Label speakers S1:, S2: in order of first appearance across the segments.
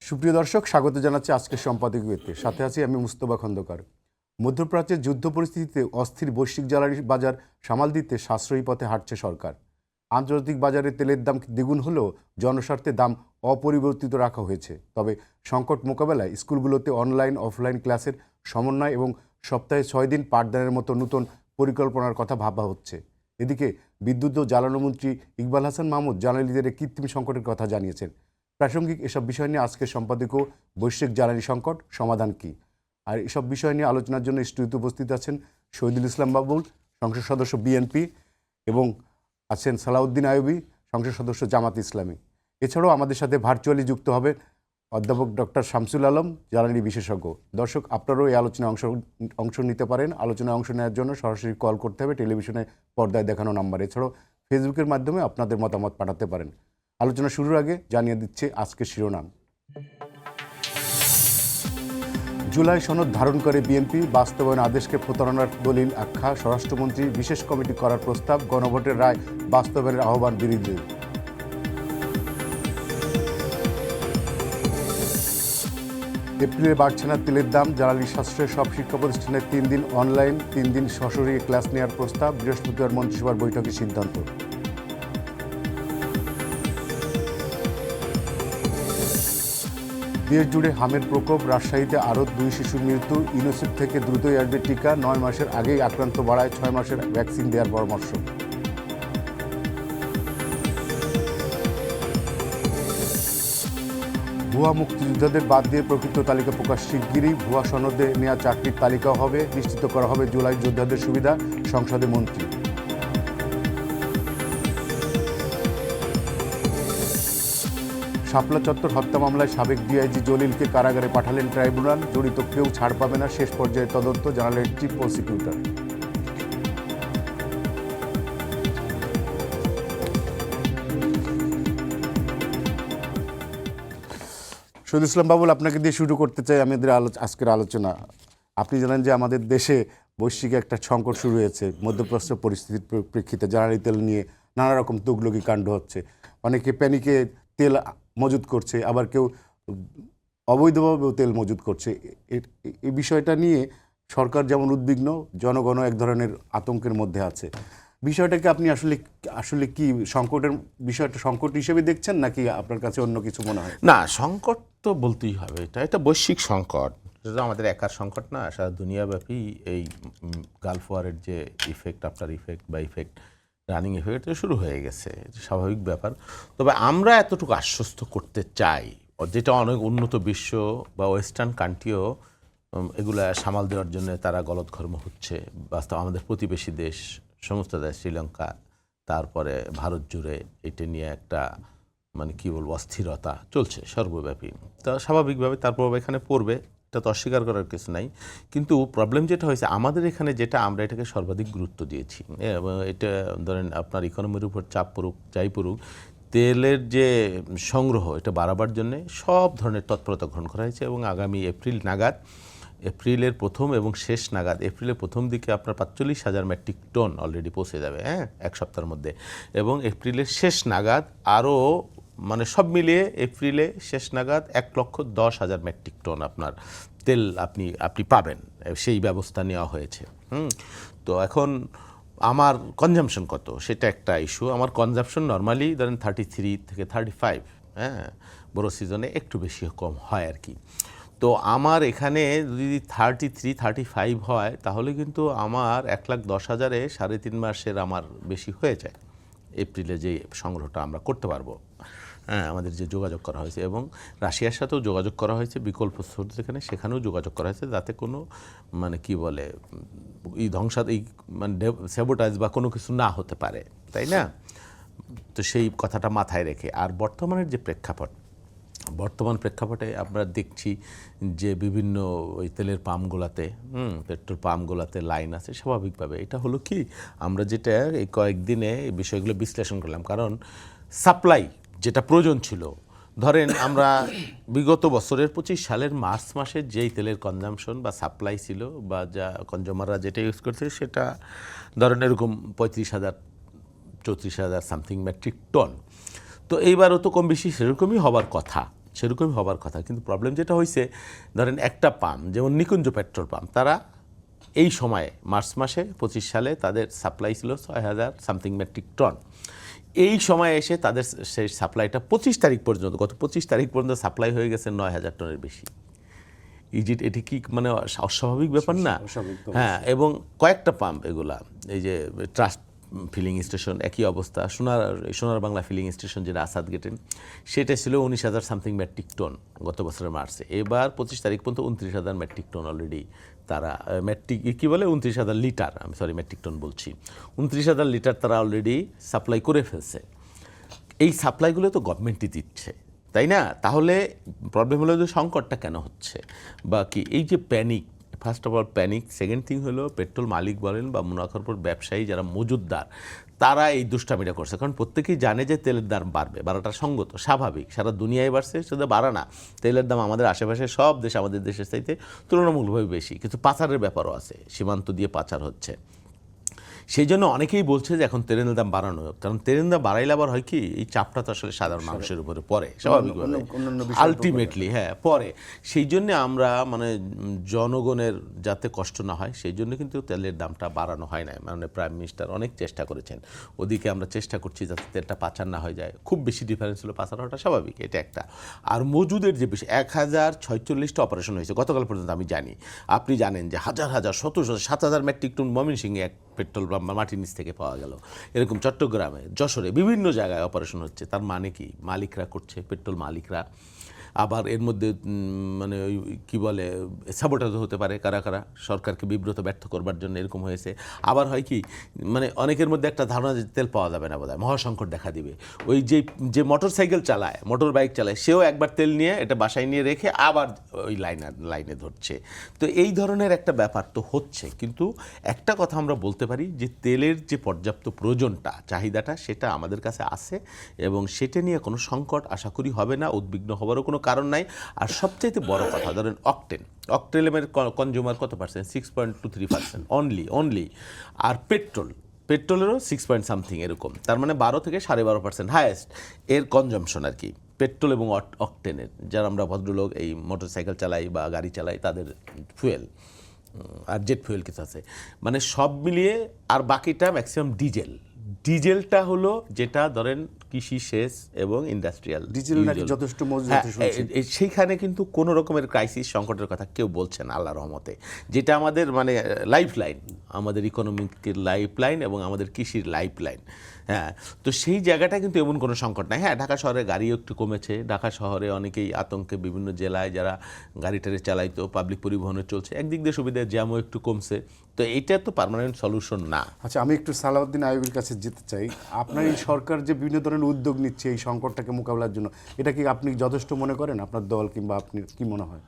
S1: সুপ্রিয় দর্শক, স্বাগত জানাচ্ছি আজকের সম্পাদকীয়তে। সাথে আছি আমি মুস্তফা খন্দকার। মধ্যপ্রাচ্যের যুদ্ধ পরিস্থিতিতে অস্থির বৈশ্বিক জ্বালানি বাজার সামাল দিতে সাশ্রয়ী পথে হাঁটছে সরকার। আন্তর্জাতিক বাজারে তেলের দাম দ্বিগুণ হলেও জনস্বার্থে দাম অপরিবর্তিত রাখা হয়েছে। তবে সংকট মোকাবেলায় স্কুলগুলোতে অনলাইন অফলাইন ক্লাসের সমন্বয় এবং সপ্তাহে 6 দিন পাঠদানের মতো নতুন পরিকল্পনার কথা ভাবা হচ্ছে। এদিকে বিদ্যুৎ ও জ্বালানি মন্ত্রী ইকবাল হাসান মাহমুদ জ্বালানিদের কৃত্রিম সংকটের কথা জানিয়েছেন। প্রাসঙ্গিক এসব বিষয় নিয়ে আজকের সম্পাদকীয় বৈশ্বিক জ্বালানি সংকট সমাধান কি, আর এসব বিষয় নিয়ে আলোচনার জন্য স্টুডিওতে উপস্থিত আছেন শহীদুল ইসলাম বাবুল, সংসদ সদস্য বিএনপি, এবং আছেন সালাউদ্দিন আইয়ুবী, সংসদ সদস্য জামাত ইসলামী। এছাড়াও আমাদের সাথে ভার্চুয়ালি যুক্ত হবে অধ্যাপক ডক্টর শামসুল আলম, জ্বালানি বিশেষজ্ঞ। দর্শক, আপনারাও এই আলোচনায় অংশ নিতে পারেন। আলোচনায় অংশ নেওয়ার জন্য সরাসরি কল করতে হবে টেলিভিশনে পর্দায় দেখানো নাম্বার। এছাড়াও ফেসবুকের মাধ্যমে আপনাদের মতামত পাঠাতে পারেন। আলোচনা শুরুর আগে জানিয়ে দিচ্ছে আজকের শিরোনাম। জুলাই সনদ ধারণ করে বিএনপি, বাস্তবায়ন আদেশকে প্রতারণার দলিল আখ্যা, স্বরাষ্ট্রমন্ত্রীর বিশেষ কমিটি করার প্রস্তাব, গণভোটের রায় বাস্তবায়নের আহ্বান বিরোধী। এপ্রিলে বাড়ছে না তেলের দাম, জ্বালানি সাশ্রয়ে সব শিক্ষা প্রতিষ্ঠানে 3 দিন অনলাইন, 3 দিন সশরীরে ক্লাস নেওয়ার প্রস্তাব, বৃহস্পতিবার মন্ত্রিসভার বৈঠকে সিদ্ধান্ত। দেশ জুড়ে হামের প্রকোপ, রাজশাহীতে আরও 2 শিশুর মৃত্যু, ইউনিসেফ থেকে দ্রুতই আসবে টিকা, 9 মাসের আগেই আক্রান্ত বাড়ায় 6 মাসের ভ্যাকসিন দেওয়ার পরামর্শ। ভুয়া মুক্তিযোদ্ধাদের বাদ দিয়ে প্রকৃত তালিকা প্রকাশ শিগগিরই, ভুয়া সনদে নেওয়া চাকরির তালিকাও হবে, নিশ্চিত করা হবে জুলাই যোদ্ধাদের সুবিধা, সংসদে মন্ত্রী। শাপলা চত্বর হত্যা মামলায় সাবেক ডিআইজি জলিলকে কারাগারে পাঠালেন ট্রাইব্যুনাল, জড়িত কেউ ছাড় পাবে না, শেষ পর্যায়ে তদন্ত, জানালেন চিফ প্রসিকিউটর। শহীদুল ইসলাম বাবুল, আপনাকে দিয়ে শুরু করতে চাই আমাদের আজকের আলোচনা। আপনি জানেন যে আমাদের দেশে বৈশ্বিক একটা সংকট শুরু হয়েছে মধ্যপ্রাচ্য পরিস্থিতির প্রেক্ষিতে। জ্বালানি তেল নিয়ে নানা রকম তুগলকি কাণ্ড হচ্ছে। অনেকে প্যানিকে তেল মজুত করছে, আবার কেউ অবৈধভাবেও তেল মজুত করছে। এই বিষয়টা নিয়ে সরকার যেমন উদ্বিগ্ন, জনগণও এক ধরনের আতঙ্কের মধ্যে আছে। বিষয়টাকে আপনি আসলে কি সংকটের বিষয়টা সংকট হিসেবে দেখছেন, নাকি আপনার কাছে অন্য কিছু মনে হয়?
S2: না, সংকট তো বলতেই হবে, এটা বৈশ্বিক সংকট, এটা আমাদের একার সংকট না, সারা দুনিয়াব্যাপী এই গালফ ওয়ারের যে ইফেক্ট, আফটার ইফেক্ট বা ইফেক্ট, রানিং ইফেক্ট শুরু হয়ে গেছে, স্বাভাবিক ব্যাপার। তবে আমরা এতটুকু আশ্বস্ত করতে চাই, যেটা অনেক উন্নত বিশ্ব বা ওয়েস্টার্ন কান্ট্রিও এগুলা সামাল দেওয়ার জন্য তারা গলদঘর্ম হচ্ছে। বাস্তব আমাদের প্রতিবেশী দেশ সমস্ত দেশ, শ্রীলঙ্কা, তারপরে ভারত জুড়ে এটা নিয়ে একটা কি বলবো অস্থিরতা চলছে সর্বব্যাপী। তা স্বাভাবিকভাবে তার প্রভাব এখানে পড়বে, এটা তো অস্বীকার করার কিছু নাই। কিন্তু প্রবলেম যেটা হয়েছে আমাদের এখানে, যেটা আমরা এটাকে সর্বাধিক গুরুত্ব দিয়েছি, এটা ধরেন আপনার ইকোনমির উপর চাপ পড়ুক, যাই পড়ুক, তেলের যে সংগ্রহ এটা বাড়াবার জন্যে সব ধরনের তৎপরতা গ্রহণ করা হয়েছে। এবং আগামী এপ্রিল নাগাদ, এপ্রিলের প্রথম এবং শেষ নাগাদ, এপ্রিলের প্রথম দিকে আপনার 45,000 মেট্রিক টন অলরেডি পৌঁছে যাবে, এক সপ্তাহের মধ্যে। এবং এপ্রিলের শেষ নাগাদ আরও সব মিলিয়ে এপ্রিলে শেষ নাগাদ 1,10,000 মেট্রিক টন আপনার তেল আপনি পাবেন, সেই ব্যবস্থা নেওয়া হয়েছে। তো এখন আমার কনজাম্পশন কত সেটা একটা ইস্যু। আমার কনজাম্পশন নর্মালি ধরেন 33 থেকে 35, বড় সিজনে একটু বেশি কম হয় আর কি। তো আমার এখানে যদি 33-35 হয়, তাহলে কিন্তু আমার 1,10,000-এ 3.5 মাসের আমার বেশি হয়ে যায় এপ্রিলে যে সংগ্রহটা আমরা করতে পারবো। আমাদের যে যোগাযোগ করা হয়েছে, এবং রাশিয়ার সাথেও যোগাযোগ করা হয়েছে, বিকল্প সোর্স যেখানে, সেখানেও যোগাযোগ করা হয়েছে, যাতে কোনো কি বলে স্যাবোটাইজ বা কোনো কিছু না হতে পারে, তাই না? তো সেই কথাটা মাথায় রেখে, আর বর্তমানের যে বর্তমান প্রেক্ষাপটে আমরা দেখছি যে বিভিন্ন ওই তেলের পাম্পগুলোতে, পেট্রোল পাম্পগুলোতে লাইন আছে। স্বাভাবিকভাবে এটা হলো কি, আমরা যেটা এই কয়েকদিনে এই বিষয়গুলো বিশ্লেষণ করলাম, কারণ সাপ্লাই যেটা প্রয়োজন ছিল, ধরেন আমরা বিগত বছরের 25 সালের মার্চ মাসে যেই তেলের কনজাম্পশন বা সাপ্লাই ছিল, বা যা কনজিউমাররা যেটা ইউজ করছে, সেটা ধরেন এরকম 35,000-34,000 সামথিং মেট্রিক টন। তো এইবারও তো কম বেশি সেরকমই হবার কথা, সেরকমই হবার কথা, কিন্তু প্রবলেম যেটা হয়েছে, ধরেন একটা পাম্প যেমন নিকুঞ্জ পেট্রোল পাম্প, তারা এই সময়ে মার্চ মাসে 25 সালে তাদের সাপ্লাই ছিল 6,000 সামথিং মেট্রিক টন। এই সময় এসে তাদের সেই সাপ্লাইটা 25 তারিখ পর্যন্ত, গত 25 তারিখ পর্যন্ত সাপ্লাই হয়ে গেছে 9,000 টনের বেশি। এটি কি মানে অস্বাভাবিক ব্যাপার না? হ্যাঁ, এবং কয়েকটা পাম্প এগুলা, এই যে ট্রাস্ট ফিলিং স্টেশন একই অবস্থা, সোনার বাংলা ফিলিং স্টেশন যেটা আসাদ গেটে, সেটা ছিল 19,000 সামথিং মেট্রিক টন গত বছরের মার্চে। এবার 25 তারিখ পর্যন্ত 29,000 মেট্রিক টন অলরেডি তারা কি বলে 29,000 লিটার, আমি সরি মেট্রিক টন বলছি, 29,000 লিটার তারা অলরেডি সাপ্লাই করে ফেলছে। এই সাপ্লাইগুলো তো গভর্নমেন্টই দিচ্ছে, তাই না? তাহলে প্রবলেম হলো যে সংকটটা কেন হচ্ছে বা কি, এই যে panic, first of all panic, second thing হলো পেট্রোল মালিক বলেন বা মুনাফাখোর ব্যবসায়ী যারা মজুদদার, তারা এই দুষ্টামিটা করছে। কারণ প্রত্যেকেই জানে যে তেলের দাম বাড়বে, বাড়াটা সঙ্গত, স্বাভাবিক, সারা দুনিয়ায় বাড়ছে, শুধু বাড়া না, তেলের দাম আমাদের আশেপাশে সব দেশ আমাদের দেশের চাইতে তুলনামূলকভাবে বেশি। কিন্তু পাচারের ব্যাপারও আছে, সীমান্ত দিয়ে পাচার হচ্ছে। সেই জন্য অনেকেই বলছে যে এখন তেলের দাম বাড়ানো হোক, কারণ তেলের দাম বাড়াইলে আবার হয় কি, এই চাপটা তো আসলে সাধারণ মানুষের উপরে পড়ে স্বাভাবিকভাবে, আলটিমেটলি হ্যাঁ পড়ে। সেই জন্য আমরা মানে জনগণের যাতে কষ্ট না হয় সেই জন্য কিন্তু তেলের দামটা বাড়ানো হয় না। মানে প্রাইম মিনিস্টার অনেক চেষ্টা করেছেন, ওদিকে আমরা চেষ্টা করছি যাতে তেলটা পাচার না হয়ে যায়। খুব বেশি ডিফারেন্স হলো পাচার হওয়াটা স্বাভাবিক, এটা একটা। আর মজুদের যে বেশি 1046টা অপারেশন হয়েছে গতকাল পর্যন্ত, আমি জানি, আপনি জানেন যে হাজার হাজার 7,000 মেট্রিক টন ময়মনসিংহে এক পেট্রোল পাম্প মাটির নিচ থেকে পাওয়া গেল। এরকম চট্টগ্রামে, যশোরে বিভিন্ন জায়গায় অপারেশন হচ্ছে। তার মানে কি, মালিকরা করছে, পেট্রোল মালিকরা। আবার এর মধ্যে মানে ওই কী বলে সাবোটাজ হতে পারে, কারা কারা সরকারকে বিব্রত ব্যর্থ করবার জন্য এরকম হয়েছে। আবার হয় কি, মানে অনেকের মধ্যে একটা ধারণা যে তেল পাওয়া যাবে না, বোধহয় মহাসংকট দেখা দিবে। ওই যে মোটর সাইকেল চালায়, মোটর বাইক চালায়, সেও একবার তেল নিয়ে এটা বাসায় নিয়ে রেখে আবার ওই লাইনে ধরছে। তো এই ধরনের একটা ব্যাপার তো হচ্ছে। কিন্তু একটা কথা আমরা বলতে পারি যে তেলের যে পর্যাপ্ত প্রয়োজনটা, চাহিদাটা, সেটা আমাদের কাছে আছে এবং সেটা নিয়ে কোনো সংকট আশা করি হবে না, উদ্বিগ্ন হবারও কোনো কারণ নাই। আর সবচাইতে বড় কথা, ধরেন অকটেনের কনজিউমার কত পার্সেন্ট? 6.23% অনলি। আর পেট্রোলেরও 6 সামথিং এরকম, তার মানে 12 থেকে 12.5% হায়েস্ট এর কনজামশন আর কি, পেট্রোল এবং অকটেনের। যারা আমরা ভদ্রলোক এই মোটর সাইকেল চালাই বা গাড়ি চালাই তাদের ফুয়েল, আর জেট ফুয়েল কিছু আছে, মানে সব মিলিয়ে। আর বাকিটা ম্যাক্সিমাম ডিজেলটা হলো যেটা ধরেন কৃষি, সেচ এবং ইন্ডাস্ট্রিয়াল
S1: ডিজেল নাকি যথেষ্ট মজুদ।
S2: সেইখানে কিন্তু কোনো রকমের ক্রাইসিস সংকটের কথা কেউ বলছেন আল্লাহর রহমতে, যেটা আমাদের মানে লাইফ লাইন, আমাদের ইকোনমিকের লাইফ লাইন এবং আমাদের কৃষির লাইফ লাইন। হ্যাঁ, তো সেই জায়গাটা কিন্তু এমন কোনো সংকট নাই। হ্যাঁ, ঢাকা শহরে গাড়িও একটু কমেছে, ঢাকা শহরে অনেকেই আতঙ্কে বিভিন্ন জেলায় যারা গাড়ি টাড়ি চালাইতো, পাবলিক পরিবহনে চলছে, একদিক দিয়ে সুবিধা, জ্যামও একটু কমছে। তো এইটা তো পার্মানেন্ট সলিউশন না।
S1: আচ্ছা, আমি একটু সালাউদ্দিন আইয়ুবের কাছে যেতে চাই। আপনার এই সরকার যে বিভিন্ন ধরনের উদ্যোগ নিচ্ছে এই সংকটটাকে মোকাবেলার জন্য, এটা কি আপনি যথেষ্ট মনে করেন, আপনার দল কিংবা আপনি কি মনে হয়?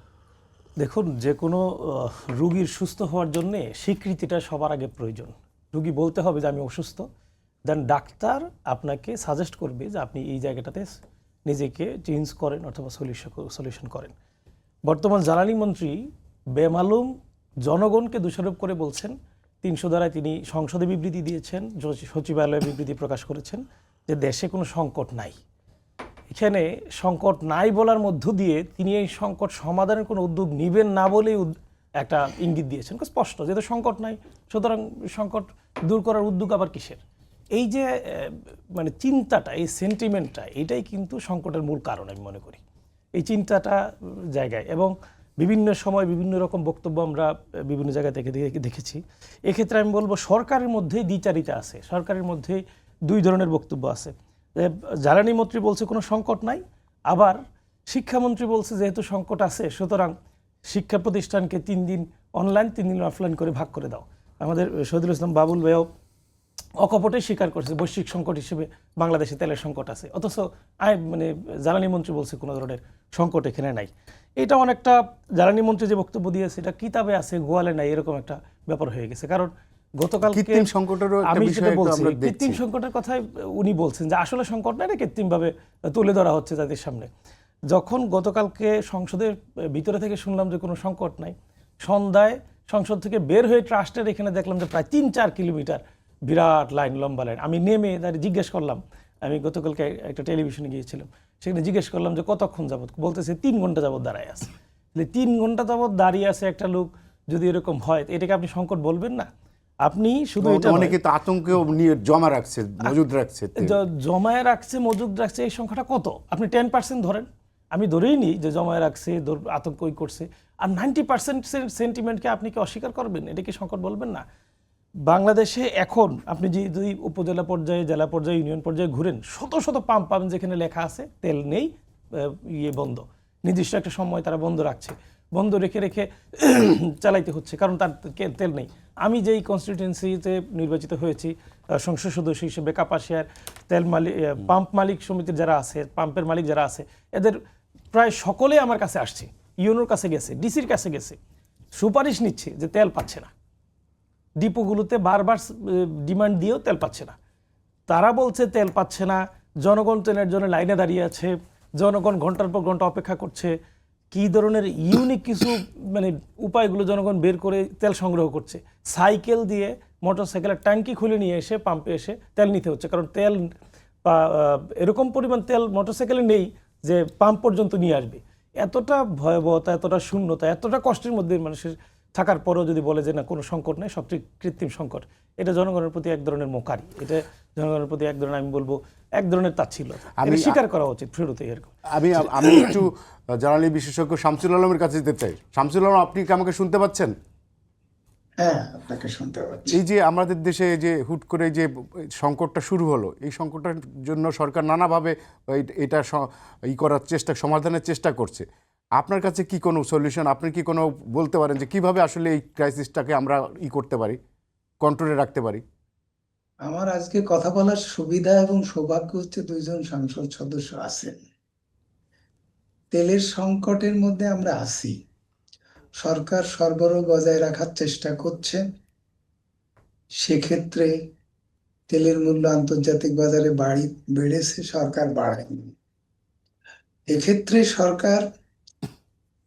S3: দেখুন, যে কোনো রুগীর সুস্থ হওয়ার জন্যে স্বীকৃতিটা সবার আগে প্রয়োজন। রুগী বলতে হবে যে আমি অসুস্থ, দেন ডাক্তার আপনাকে সাজেস্ট করবে যে আপনি এই জায়গাটাতে নিজেকে চেঞ্জ করেন অথবা সলিউশন করেন। বর্তমান জ্বালানি মন্ত্রী বেমালুম জনগণকে দোষারোপ করে বলছেন, 300 ধারায় তিনি সংসদে বিবৃতি দিয়েছেন, সচিবালয়ে বিবৃতি প্রকাশ করেছেন যে দেশে কোনো সংকট নাই। এখানে সংকট নাই বলার মধ্য দিয়ে তিনি এই সংকট সমাধানের কোনো উদ্যোগ নেবেন না বলেই একটা ইঙ্গিত দিয়েছেন স্পষ্ট, যেহেতু সংকট নাই সুতরাং সংকট দূর করার উদ্যোগ আবার কিসের? এই যে মানে চিন্তাটা, এই সেন্টিমেন্টটা, এটাই কিন্তু সংকটের মূল কারণ আমি মনে করি। এই চিন্তাটা জায়গায় এবং বিভিন্ন সময় বিভিন্ন রকম বক্তব্য আমরা বিভিন্ন জায়গা থেকে দেখেছি। এক্ষেত্রে আমি বলবো সরকারের মধ্যেই দ্বিচারিতা আছে, সরকারের মধ্যে দুই ধরনের বক্তব্য আছে। জ্বালানি মন্ত্রী বলছে কোনো সংকট নাই, আবার শিক্ষামন্ত্রী বলছে যেহেতু সংকট আছে সুতরাং শিক্ষা প্রতিষ্ঠানকে 3 দিন অনলাইন 3 দিন অফলাইন করে ভাগ করে দাও। আমাদের শহীদুল ইসলাম বাবুল ভাইও অকপটে স্বীকার করছে বৈশ্বিক সংকট হিসেবে বাংলাদেশে তেলের সংকট আছে, অথচ মানে জ্বালানি মন্ত্রী বলছে কোনো ধরনের সংকট এখানে নাই। এটা অনেকটা জ্বালানি মন্ত্রী যে বক্তব্য দিয়েছে এটা কিতাবে আছে গোয়ালে নাই, এরকম একটা ব্যাপার হয়ে গেছে। কারণ গতকালকে আমি যেটা বলছি কৃত্রিম সংকটের কথাই উনি বলছেন যে আসলে সংকট নাই, কৃত্রিমভাবে তুলে ধরা হচ্ছে তাদের সামনে। যখন গতকালকে সংসদের ভিতরে থেকে শুনলাম যে কোনো সংকট নাই, সন্ধ্যায় সংসদ থেকে বের হয়ে ট্রাস্টের এখানে দেখলাম যে প্রায় 3-4 কিলোমিটার বিরাট লাইন, লম্বা লাইন। আমি নেমে দাঁড়িয়ে জিজ্ঞেস করলাম আমি গতকালকে একটা টেলিভিশনে গিয়েছিলাম, সেখানে জিজ্ঞেস করলাম যে কতক্ষণ যাবত, বলতেছে 3 ঘন্টা যাবত দাঁড়ায় আছে। 3 ঘন্টা যাবত দাঁড়িয়ে আছে একটা লোক, যদি এরকম হয় এটাকে আপনি সংকট বলবেন না? আপনি শুধু এটা নয়,
S1: অনেকে তো আতঙ্কেও নিয়ে জমা রাখছে, মজুদ রাখছে তেল।
S3: জমায়ে রাখছে, মজুদ রাখছে, এই সংখ্যাটা কত? আপনি 10% ধরেন, আমি ধরেই নিই যে জমায়ে রাখছে, আতঙ্ক করছে, আর 90% সেন্টিমেন্টকে আপনি কি অস্বীকার করবেন? এটা কি সংকট বলবেন না? বাংলাদেশে এখন আপনি যদি উপজেলা পর্যায়ে, জেলা পর্যায়ে, ইউনিয়ন পর্যায়ে ঘুরেন, শত শত পাম্প পাবেন যেখানে লেখা আছে তেল নেই, বন্ধ। নির্দিষ্ট একটা সময় তারা বন্ধ রাখছে, বন্ধ রেখে রেখে চালাইতে হচ্ছে, কারণ তার তেল নেই। আমি যেই কনস্টিটিউয়েন্সিতে নির্বাচিত হয়েছি সংসদ সদস্য হিসেবে, কাপাসিয়ার তেল মালিক, পাম্প মালিক সমিতির যারা আছে, পাম্পের মালিক যারা আছে, এদের প্রায় সকলে আমার কাছে আসছে, ইউনোর কাছে গেছে, ডিসির কাছে গেছে, সুপারিশ নিচ্ছে যে তেল পাচ্ছে না। ডিপোগুলোতে বারবার ডিমান্ড দিয়েও তেল পাচ্ছে না। তারা বলছে তেল পাচ্ছে না, জনগণ তেলের জন্য লাইনে দাঁড়িয়ে আছে, জনগণ ঘন্টার পর ঘন্টা অপেক্ষা করছে। কী ধরনের ইউনিক কিছু মানে উপায়গুলো জনগণ বের করে তেল সংগ্রহ করছে। সাইকেল দিয়ে, মোটর সাইকেলের ট্যাঙ্কি খুলে নিয়ে এসে পাম্পে এসে তেল নিতে হচ্ছে, কারণ তেল এরকম পরিমাণ তেল মোটর সাইকেলে নেই যে পাম্প পর্যন্ত নিয়ে আসবে। এতটা ভয়াবহতা, এতটা শূন্যতা, এতটা কষ্টের মধ্যে মানুষের থাকার পরেও যদি বলে যে না কোনো সংকট নেই, সবচেয়ে কৃত্রিম সংকট, এটা জনগণের প্রতি এক ধরনের মোকারি, এটা জনগণের প্রতি এক ধরনের, আমি বলবো এক ধরনের তাচ্ছিল্যতা। আমি স্বীকার করা উচিত শুরুতেই এরকম।
S1: আমি একটু জ্বালানি বিশেষজ্ঞ শামসুল আলমের কাছে যেতে চাই। শামসুল আলম, আপনি কি আমাকে শুনতে পাচ্ছেন?
S4: হ্যাঁ, আপনাকে শুনতে পাচ্ছি।
S1: এই যে আমাদের দেশে যে হুট করে যে সংকটটা শুরু হলো, এই সংকটটার জন্য সরকার নানাভাবে এটা করার চেষ্টা, সমাধানের চেষ্টা করছে। আপনার কাছে কি কোনো সলিউশন, আপনি কি কোনো বলতে পারেন যে কিভাবে আসলে এই ক্রাইসিসটাকে আমরা করতে পারি, কন্ট্রোলে রাখতে পারি?
S4: আমার আজকে কথা বলার সুবিধা এবং সৌভাগ্য হচ্ছে দুইজন সংসদ সদস্য আছেন। তেলের সংকটের মধ্যে আমরা আছি, সরকার সরবরাহ বজায় রাখার চেষ্টা করছে। সেক্ষেত্রে তেলের মূল্য আন্তর্জাতিক বাজারে বেড়েছে, সরকার বাড়ায়নি। এক্ষেত্রে সরকার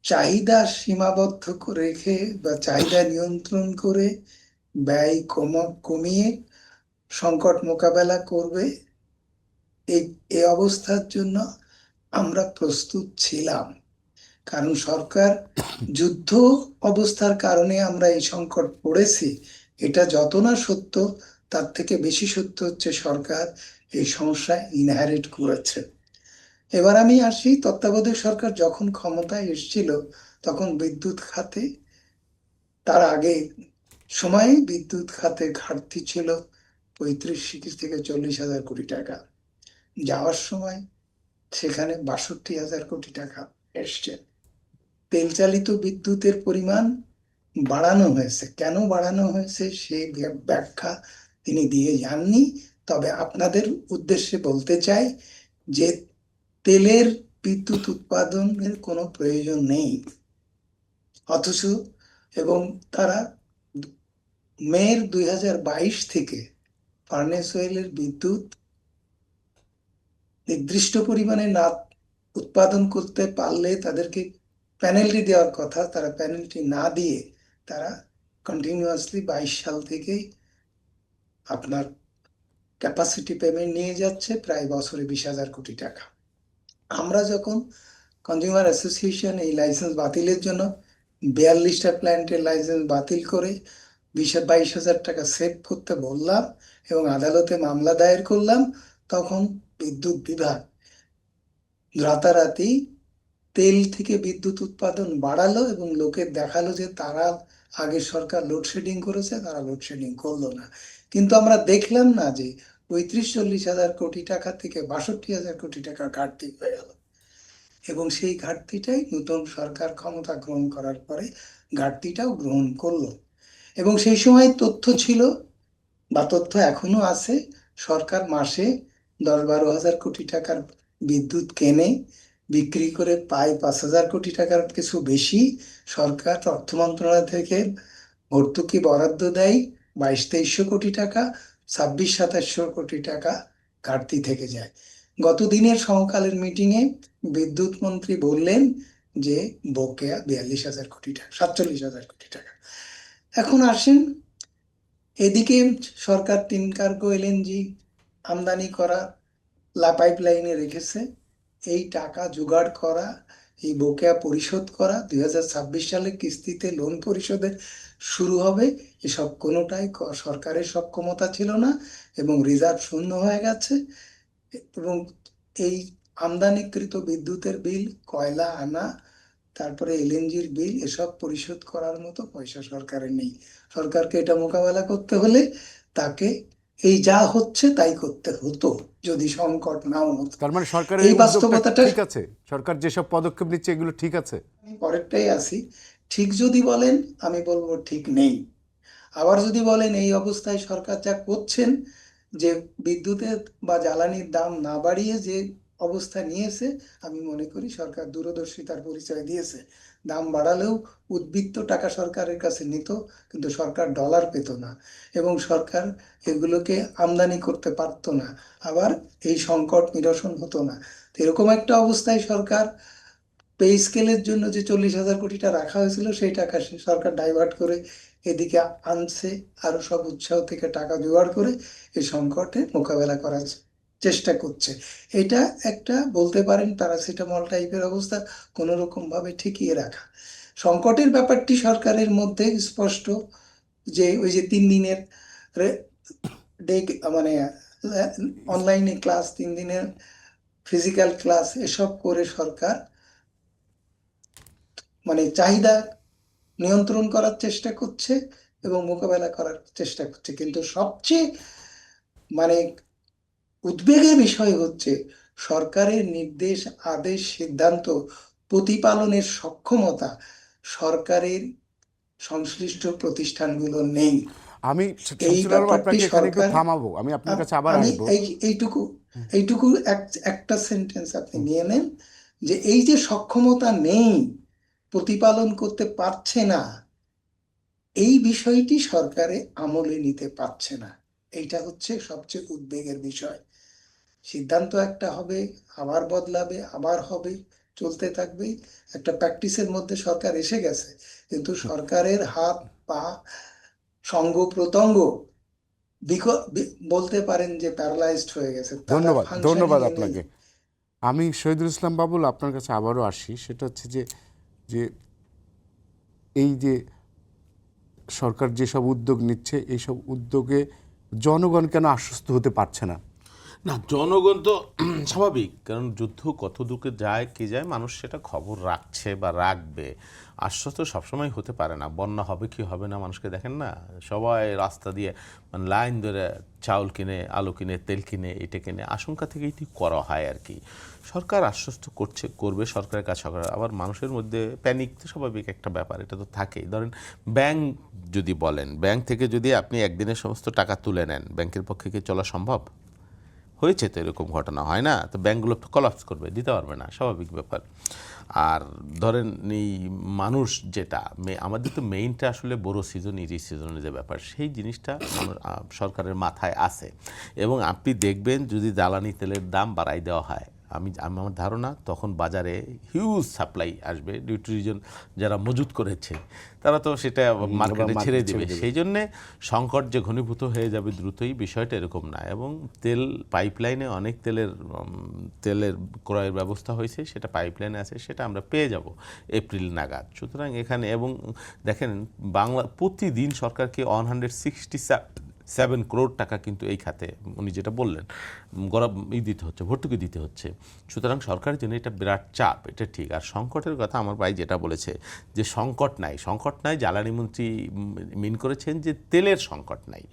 S4: চাহিদা সীমাবদ্ধ রেখে বা চাহিদা নিয়ন্ত্রণ করে ব্যয় কমিয়ে সংকট মোকাবেলা করবে। এই অবস্থার জন্য আমরা প্রস্তুত ছিলাম, কারণ সরকার যুদ্ধ অবস্থার কারণে আমরা এই সংকট পড়েছি, এটা যত না সত্য, তার থেকে বেশি সত্য হচ্ছে সরকার এই সমস্যা ইনহেরিট করেছে। এবার আমি আসি, তত্ত্বাবধায়ক সরকার যখন ক্ষমতায় এসেছিল তখন বিদ্যুৎ খাতে, তার আগে সময়ে বিদ্যুৎ খাতে ঘাটতি ছিল 35 থেকে 40 হাজার কোটি টাকা। যাওয়ার সময় সেখানে 62 হাজার কোটি টাকা এসছে। তেল চালিত বিদ্যুতের পরিমাণ বাড়ানো হয়েছে, কেন বাড়ানো হয়েছে সেই ব্যাখ্যা তিনি দিয়ে যাননি। তবে আপনাদের উদ্দেশ্যে বলতে চাই যে তেলের বিদ্যুৎ উৎপাদনের কোনো প্রয়োজন নেই, অথচ এবং তারা মের 2022 থেকে ফার্নেস অয়েলের বিদ্যুৎ নির্দিষ্ট পরিমাণে না উৎপাদন করতে পারলে তাদেরকে পেনাল্টি দেওয়ার কথা, তারা পেনাল্টি না দিয়ে তারা কন্টিনিউয়াসলি 22 সাল থেকেই আপনার ক্যাপাসিটি পেমেন্ট নিয়ে যাচ্ছে, প্রায় বছরে 20 হাজার কোটি টাকা। আমরা যখন কনজিউমার অ্যাসোসিয়েশন এই লাইসেন্স বাতিলের জন্য 42টা প্ল্যান্টের লাইসেন্স বাতিল করে 22 হাজার টাকা সেভ করতে বললাম এবং আদালতে মামলা দায়ের করলাম, তখন বিদ্যুৎ বিভাগ রাতারাতি তেল থেকে বিদ্যুৎ উৎপাদন বাড়ালো এবং লোকের দেখালো যে তারা আগে সরকার লোডশেডিং করেছে, তারা লোডশেডিং করলো না। কিন্তু আমরা দেখলাম না যে 35-40 হাজার কোটি টাকা থেকে 62 হাজার কোটি টাকা ঘাটতি হয়ে গেল, এবং সেই ঘাটতিটাই নতুন সরকার ক্ষমতা গ্রহণ করার পরে ঘাটতিটাও গ্রহণ করলো। এবং সেই সময় তথ্য ছিল বা তথ্য এখনো আছে, সরকার মাসে 10-12 হাজার কোটি টাকার বিদ্যুৎ কেনে, বিক্রি করে পায় 5 হাজার কোটি টাকার কিছু বেশি। সরকার অর্থ মন্ত্রণালয় থেকে ভর্তুকি বরাদ্দ দেয় 2200-2300 কোটি টাকা, 2600-2700 কোটি টাকা ঘাটতি থেকে যায়। গত দিনের সমকালের মিটিংয়ে বিদ্যুৎ মন্ত্রী বললেন যে বকেয়া 42 হাজার কোটি টাকা, 47 হাজার কোটি টাকা। এখন আসেন, এদিকে সরকার 3 কার্গো এলএনজি আমদানি করা পাইপলাইনে রেখেছে। এই টাকা জোগাড় করা, এই বকেয়া পরিশোধ করা, 2026 সালে কিস্তিতে লোন পরিশোধে শুরু হবে, এসব কোনোটাই সরকারের সক্ষমতা ছিল না এবং রিজার্ভ শূন্য হয়ে গেছে। এবং এই আমদানিকৃত বিদ্যুতের বিল, কয়লা আনা, তারপরে এলএনজির বিল, এসব পরিশোধ করার মতো পয়সা সরকারের নেই। সরকারকে এটা মোকাবেলা করতে হলে তাকে এই যা হচ্ছে তাই করতে হতো যদি সংকট নাও হতো।
S1: তার মানে সরকারের
S4: এই
S1: এই উদ্যোগটা
S4: বাস্তবতাটা
S1: ঠিক আছে, সরকার যেসব পদক্ষেপ নিচ্ছে এগুলো ঠিক আছে?
S4: আমি পরেরটাই আসি। ঠিক যদি বলেন, আমি বলবো ঠিক নেই। আবার যদি বলেন এই অবস্থায় সরকার যা করছেন, যে বিদ্যুতের বা জ্বালানির দাম না বাড়িয়ে যে অবস্থা নিয়েছে, আমি মনে করি সরকার দূরদর্শিতার পরিচয় দিয়েছে। দাম বাড়ালেও উদ্বৃত্ত টাকা সরকারের কাছে নিত, কিন্তু সরকার ডলার পেত না এবং সরকার এগুলোকে আমদানি করতে পারতো না, আবার এই সংকট নিরসন হতো না। তো এরকম একটা অবস্থায় সরকার পে স্কেলের জন্য যে 40,000 কোটি টাকা রাখা হয়েছিল, সেই টাকা সরকার ডাইভার্ট করে এদিকে আনছে, আরো সব উৎসাহ থেকে টাকা জোগাড় করে এই সংকটে মোকাবেলা করার চেষ্টা করছে। এটা একটা বলতে পারেন প্যারাসিটামল টাইপের অবস্থা, কোনো রকম ভাবে ঠেকিয়ে রাখা। সংকটের ব্যাপারটি সরকারের মধ্যে স্পষ্ট, যে ওই যে 3 দিনের ডে, মানে অনলাইনে ক্লাস, 3 দিনের ফিজিক্যাল ক্লাস, এসব করে সরকার মানে চাহিদা নিয়ন্ত্রণ করার চেষ্টা করছে এবং মোকাবেলা করার চেষ্টা করছে। কিন্তু সবচেয়ে মানে উদ্বেগের বিষয় হচ্ছে সরকারের নির্দেশ, আদেশ, সিদ্ধান্ত প্রতিপালনের সক্ষমতা সরকারের সংশ্লিষ্ট প্রতিষ্ঠানগুলো নেই।
S1: আমি
S4: এই
S1: শামসুল আলম
S4: ব্যাপারটি
S1: আপনাকে এখানে একটু
S4: সরকার,
S1: থামাবো, আমি আপনার কাছে আবার
S4: আমি
S1: আসবো।
S4: এইটুকু একটা সেন্টেন্স আপনি নিয়ে নেন, যে এই যে সক্ষমতা নেই, প্রতিপালন করতে পারছে না, এই বিষয়টি সরকারে আমলে নিতে পারছে না। এইটা হচ্ছে সবচেয়ে উদ্বেগের বিষয়। সিদ্ধান্ত একটা হবে, আবার বদলাবে, আবার হবে, চলতে থাকবে। একটা প্র্যাকটিসের মধ্যে সরকার এসে গেছে, কিন্তু সরকারের হাত পা সঙ্গ প্রত্যঙ্গ বলতে পারেন যে প্যারালাইজড হয়ে গেছে, তারা
S1: ধন্যবাদ,
S4: ফাংশনিং
S1: ধন্যবাদ
S4: এ নেই।
S1: আপনাকে। আমি শহীদুল ইসলাম বাবুল আপনার কাছে আবারও আসি। সেটা হচ্ছে যে যে এই যে সরকার যেসব উদ্যোগ নিচ্ছে, এইসব উদ্যোগে জনগণ কেন আশ্বস্ত হতে পারছে না?
S2: না, জনগণ তো স্বাভাবিক, কারণ যুদ্ধ কত দূরে যায় কে যায়, মানুষ সেটা খবর রাখছে বা রাখবে। আশ্বস্ত সবসময় হতে পারে না। বন্যা হবে কি হবে না মানুষকে দেখেন না, সবাই রাস্তা দিয়ে মানে লাইন ধরে চাউল কিনে, আলু কিনে, তেল কিনে, এটা কিনে, আশঙ্কা থেকে এটি করা হয় আর কি। সরকার আশ্বস্ত করবে, সরকারের কাছে আবার মানুষের মধ্যে প্যানিক তো স্বাভাবিক একটা ব্যাপার, এটা তো থাকেই। ধরেন ব্যাংক যদি বলেন, ব্যাংক থেকে যদি আপনি একদিনের সমস্ত টাকা তুলে নেন, ব্যাংকের পক্ষে কি চলা সম্ভব? হয়েছে তো এরকম ঘটনা, হয় না? তো ব্যাঙ্কগুলো তো কলাপস করবে, দিতে পারবে না, স্বাভাবিক ব্যাপার। আর ধরেন এই মানুষ যেটা আমাদের তো মেইনটা আসলে বড় সিজন, ইরি সিজনের যে ব্যাপার, সেই জিনিসটা সরকারের মাথায় আছে। এবং আপনি দেখবেন যদি জ্বালানি তেলের দাম বাড়াই দেওয়া হয়, আমার ধারণা তখন বাজারে হিউজ সাপ্লাই আসবে। ডিউটি রিজন যারা মজুত করেছে তারা তো সেটা মার্কেটে ছেড়ে দেবে। সেই জন্যে সংকট যে ঘনীভূত হয়ে যাবে দ্রুতই, বিষয়টা এরকম না। এবং তেল পাইপলাইনে অনেক তেলের ক্রয়ের ব্যবস্থা হয়েছে, সেটা পাইপলাইনে আছে, সেটা আমরা পেয়ে যাব এপ্রিল নাগাদ। সুতরাং এখানে এবং দেখেন প্রতিদিন সরকারকে 167 করোড় টাকা কিন্তু এই খাতে, উনি যেটা বললেন, দিতে হচ্ছে, ভর্তুকি দিতে হচ্ছে। সুতরাং সরকারের জন্য এটা বিরাট চাপ, এটা ঠিক। আর সংকটের কথা আমার ভাই যেটা বলেছে যে সংকট নাই, জ্বালানি মন্ত্রী মিন করেছেন যে তেলের সংকট নাই।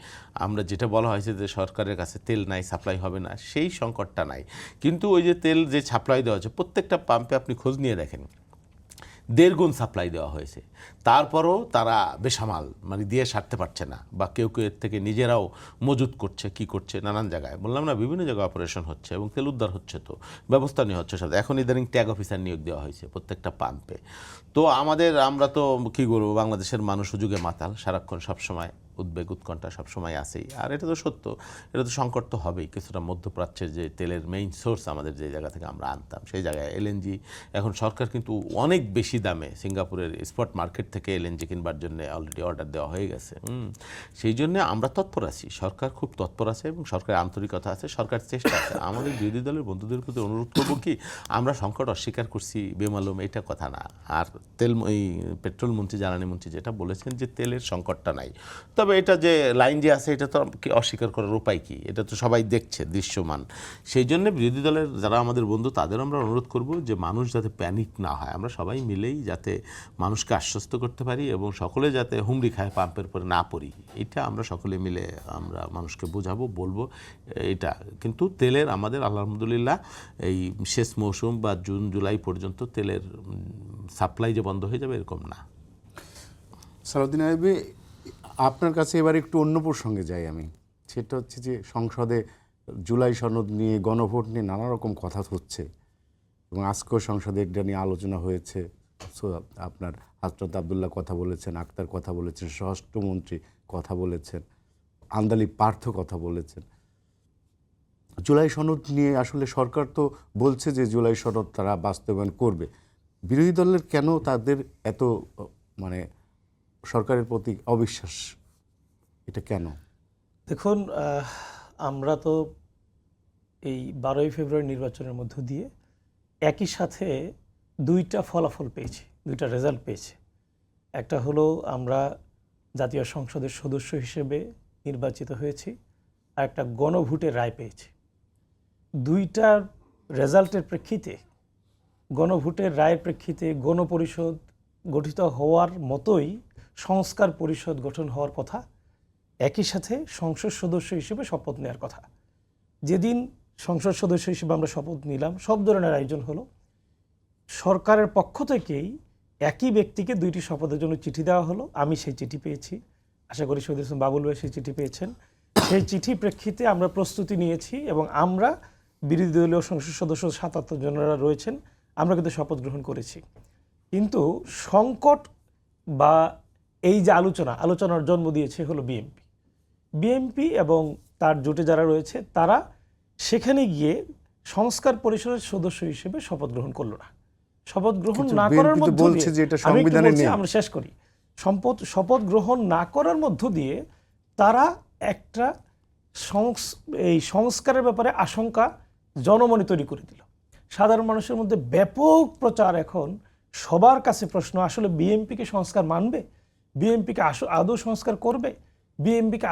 S2: আমরা যেটা বলা হয়েছে যে সরকারের কাছে তেল নাই, সাপ্লাই হবে না, সেই সংকটটা নাই। কিন্তু ওই যে তেল যে সাপ্লাই দেওয়া হচ্ছে, প্রত্যেকটা পাম্পে আপনি খোঁজ নিয়ে দেখেন 1.5 গুণ সাপ্লাই দেওয়া হয়েছে, তারপরও তারা বেসামাল, মানে দিয়ে সারতে পারছে না, বা কেউ কেউ এর থেকে নিজেরাও মজুত করছে, কি করছে নানান জায়গায়, বললাম না বিভিন্ন জায়গায় অপারেশন হচ্ছে এবং তেল উদ্ধার হচ্ছে, তো ব্যবস্থা নেওয়া হচ্ছে সব। এখন ইদানিং ট্যাগ অফিসার নিয়োগ দেওয়া হয়েছে প্রত্যেকটা পাম্পে। তো আমরা তো কী করবো, বাংলাদেশের মানুষ যুগে মাতাল, সারাক্ষণ সবসময় উদ্বেগ উৎকণ্ঠা সবসময় আছেই। আর এটা তো সত্য, এটা তো সংকট তো হবেই। কিছুটা মধ্যপ্রাচ্যের যে তেলের মেইন সোর্স আমাদের যে জায়গা থেকে আমরা আনতাম, সেই জায়গায় এলএনজি এখন সরকার কিন্তু অনেক বেশি দামে সিঙ্গাপুরের স্পট মার্কেট থেকে এলএনজি কিনবার জন্য অলরেডি অর্ডার দেওয়া হয়ে গেছে। সেই জন্য আমরা তৎপর আছি, সরকার খুব তৎপর আছে এবং সরকারের আন্তরিকতা আছে, সরকার চেষ্টা আছে। আমাদের বিরোধী দলের বন্ধুদের প্রতি অনুরোধ করবো কি, আমরা সংকট অস্বীকার করছি বেমালুম, এটা কথা না। আর এই পেট্রোল মন্ত্রী, জ্বালানি মন্ত্রী যেটা বলেছেন যে তেলের সংকটটা নাই, তবে এটা যে লাইন যে আছে এটা তো অস্বীকার করার উপায় কি, এটা তো সবাই দেখছে, দৃশ্যমান। সেই জন্য বিরোধী দলের যারা আমাদের বন্ধু তাদের আমরা অনুরোধ করব যে মানুষ যাতে প্যানিক না হয়, আমরা সবাই মিলেই যাতে মানুষকে আশ্বস্ত করতে পারি এবং সকলে যাতে হুমড়ি খায় পাম্পের পরে না পড়ি, এটা আমরা সকলে মিলে আমরা মানুষকে বোঝাবো, বলবো এটা। কিন্তু তেলের আমাদের আলহামদুলিল্লাহ এই শেষ মৌসুম বা জুন জুলাই পর্যন্ত তেলের সাপ্লাই যে বন্ধ হয়ে যাবে এরকম না।
S1: সালাউদ্দিন আইয়ুবী, আপনার কাছে এবার একটু অন্য প্রসঙ্গে যাই আমি। সেটা হচ্ছে যে সংসদে জুলাই সনদ নিয়ে, গণভোট নিয়ে নানা রকম কথা হচ্ছে এবং আজকেও সংসদে এটা নিয়ে আলোচনা হয়েছে। সো আপনার হযরত আব্দুল্লাহ কথা বলেছেন, আক্তার কথা বলেছেন, স্বরাষ্ট্রমন্ত্রী কথা বলেছেন, আন্দালি পার্থ কথা বলেছেন। জুলাই সনদ নিয়ে আসলে সরকার তো বলছে যে জুলাই সনদ তারা বাস্তবায়ন করবে। বিরোধী দলের কেন তাদের এত মানে সরকারের প্রতি অবিশ্বাস, এটা কেন?
S3: দেখুন, আমরা তো এই 12ই ফেব্রুয়ারি নির্বাচনের মধ্য দিয়ে একই সাথে দুইটা ফলাফল পেয়েছি, দুইটা রেজাল্ট পেয়েছি। একটা হলো আমরা জাতীয় সংসদের সদস্য হিসেবে নির্বাচিত হয়েছি, আর একটা গণভোটের রায় পেয়েছি। দুইটার রেজাল্টের প্রেক্ষিতে, গণভোটের রায়ের প্রেক্ষিতে গণপরিষদ গঠিত হওয়ার মতোই সংস্কার পরিষদ গঠন হওয়ার কথা, একই সাথে সংসদ সদস্য হিসেবে শপথ নেওয়ার কথা। যেদিন সংসদ সদস্য হিসেবে আমরা শপথ নিলাম, সব ধরনের আয়োজন হলো। সরকারের পক্ষ থেকেই একই ব্যক্তিকে দুইটি শপথের জন্য চিঠি দেওয়া হলো। আমি সেই চিঠি পেয়েছি, আশা করি শহীদ হোসেন বাবুল ভাই সেই চিঠি পেয়েছেন। সেই চিঠি প্রেক্ষিতে আমরা প্রস্তুতি নিয়েছি এবং আমরা বিরোধী দলীয় সংসদ সদস্য 77 জনেরা রয়েছেন, আমরা কিন্তু শপথ গ্রহণ করেছি। কিন্তু সংকট বা এই যে আলোচনার জন্ম দিয়েছে হলো বিএনপি এবং তার জোটে যারা রয়েছে তারা সেখানে গিয়ে সংস্কার পরিষদের সদস্য হিসেবে শপথ গ্রহণ করলো না। শপথ গ্রহণ না করার মধ্য দিয়ে, আমি একটু বলছি, আমরা শেষ করি। শপথ গ্রহণ না করার মধ্য দিয়ে তারা একটা এই সংস্কারের ব্যাপারে আশঙ্কা জনমনে তৈরি করে দিল। সাধারণ মানুষের মধ্যে ব্যাপক প্রচার এখন, সবার কাছে প্রশ্ন, আসলে বিএনপিকে সংস্কার মানবে? বিএনপিকে আদৌ সংস্কার করবে? বিএনপিকে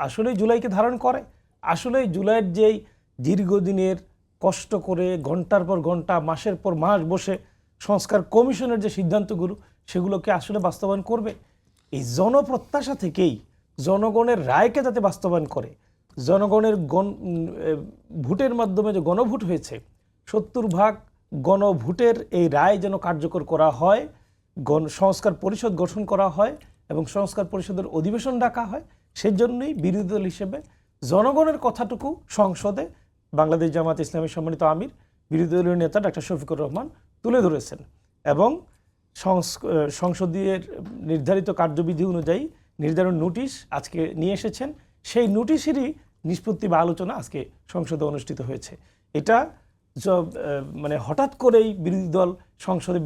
S3: আসলে জুলাইকে ধারণ করে? আসলে জুলাইয়ের যেই দীর্ঘদিনের কষ্ট করে ঘন্টার পর ঘন্টা, মাসের পর মাস বসে সংস্কার কমিশনের যে সিদ্ধান্তগুলো, সেগুলোকে আসলে বাস্তবায়ন করবে? এই জনপ্রত্যাশা থেকেই জনগণের রায়কে যাতে বাস্তবায়ন করে, জনগণের ভোটের মাধ্যমে যে গণভোট হয়েছে, 70% গণভোটের এই রায় যেন কার্যকর করা হয়, সংস্কার পরিষদ গঠন করা হয় এবং সংস্কার পরিষদের অধিবেশন ডাকা হয়। সেই জন্যই বিরোধী দল হিসেবে জনগণের কথাটুকু সংসদে বাংলাদেশ জামায়াত ইসলামী সম্মানিত আমির, বিরোধী দলীয় নেতা ডক্টর শফিকুর রহমান তুলে ধরেছেন এবং সংসদীয় নির্ধারিত কার্যবিধি অনুযায়ী নির্ধারণ নোটিশ আজকে নিয়ে এসেছেন। সেই নোটিশেরই নিষ্পত্তি বা আলোচনা আজকে সংসদে অনুষ্ঠিত হয়েছে। এটা মানে হঠাৎ করেই বিরোধী দল সংসদে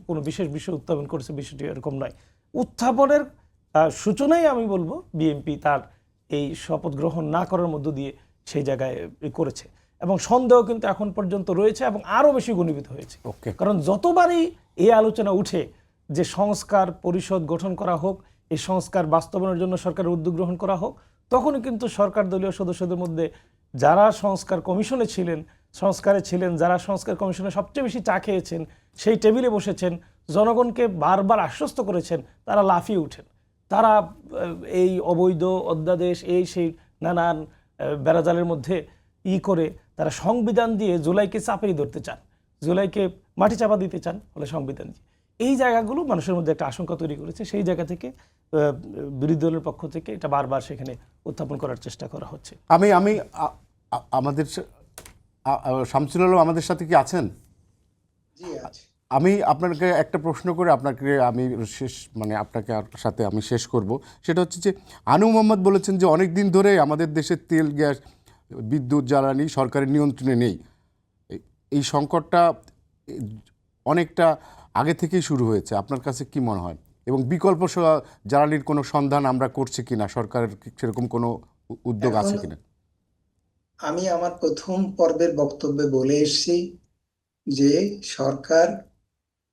S3: কোনো বিশেষ বিষয় উত্থাপন করেছে, বিষয়টি এরকম নয়। উত্থাপনের সূচনাই আমি বলবো বিএনপি তার এই শপথ গ্রহণ না করার মধ্য দিয়ে সেই জায়গায় করেছে এবং সন্দেহ কিন্তু এখন পর্যন্ত রয়েছে এবং আরও বেশি ঘনীভূত হয়েছে। কারণ যতবারই এই আলোচনা উঠে যে সংস্কার পরিষদ গঠন করা হোক, এই সংস্কার বাস্তবায়নের জন্য সরকারের উদ্যোগ গ্রহণ করা হোক, তখনই কিন্তু সরকার দলীয় সদস্যদের মধ্যে যারা সংস্কার কমিশনে ছিলেন, যারা সংস্কার কমিশনে সবচেয়ে বেশি চা খেয়েছেন, সেই টেবিলে বসেছেন, জনগণকে বারবার আশ্বস্ত করেছেন, তারা লাফিয়ে উঠেন। তারা এই অবৈধ অধ্যাদেশ, সেই নানান বেড়াজালের মধ্যে করে তারা সংবিধান দিয়ে জুলাইকে চাপিয়ে ধরতে চান, জুলাইকে মাটি চাপা দিতে চান, হলে সংবিধান দিয়ে। এই জায়গাগুলো মানুষের মধ্যে একটা আশঙ্কা তৈরি করেছে। সেই জায়গা থেকে বিরোধী দলের পক্ষ থেকে এটা বারবার সেখানে উত্থাপন করার চেষ্টা করা হচ্ছে।
S1: আমি আমাদের শামসুল আলম আমাদের সাথে কি আছেন?
S4: জি আছে।
S1: আমি আপনাকে একটা প্রশ্ন করে আপনাকে আমি আপনাকে সাথে আমি শেষ করব। সেটা হচ্ছে যে আনু মোহাম্মদ বলেছেন যে অনেক দিন ধরে আমাদের দেশে তেল, গ্যাস, বিদ্যুৎ, জ্বালানি সরকারের নিয়ন্ত্রণে নেই। এই সংকটটা অনেকটা আগে থেকেই শুরু হয়েছে। আপনার কাছে কি মনে হয়? এবং বিকল্প জ্বালানির কোনো সন্ধান আমরা করছি কিনা, সরকারের সেরকম কোনো উদ্যোগ আছে
S4: এখন
S1: কিনা?
S4: আমি আমার প্রথম পর্বের বক্তব্যে বলে এসেছি যে সরকার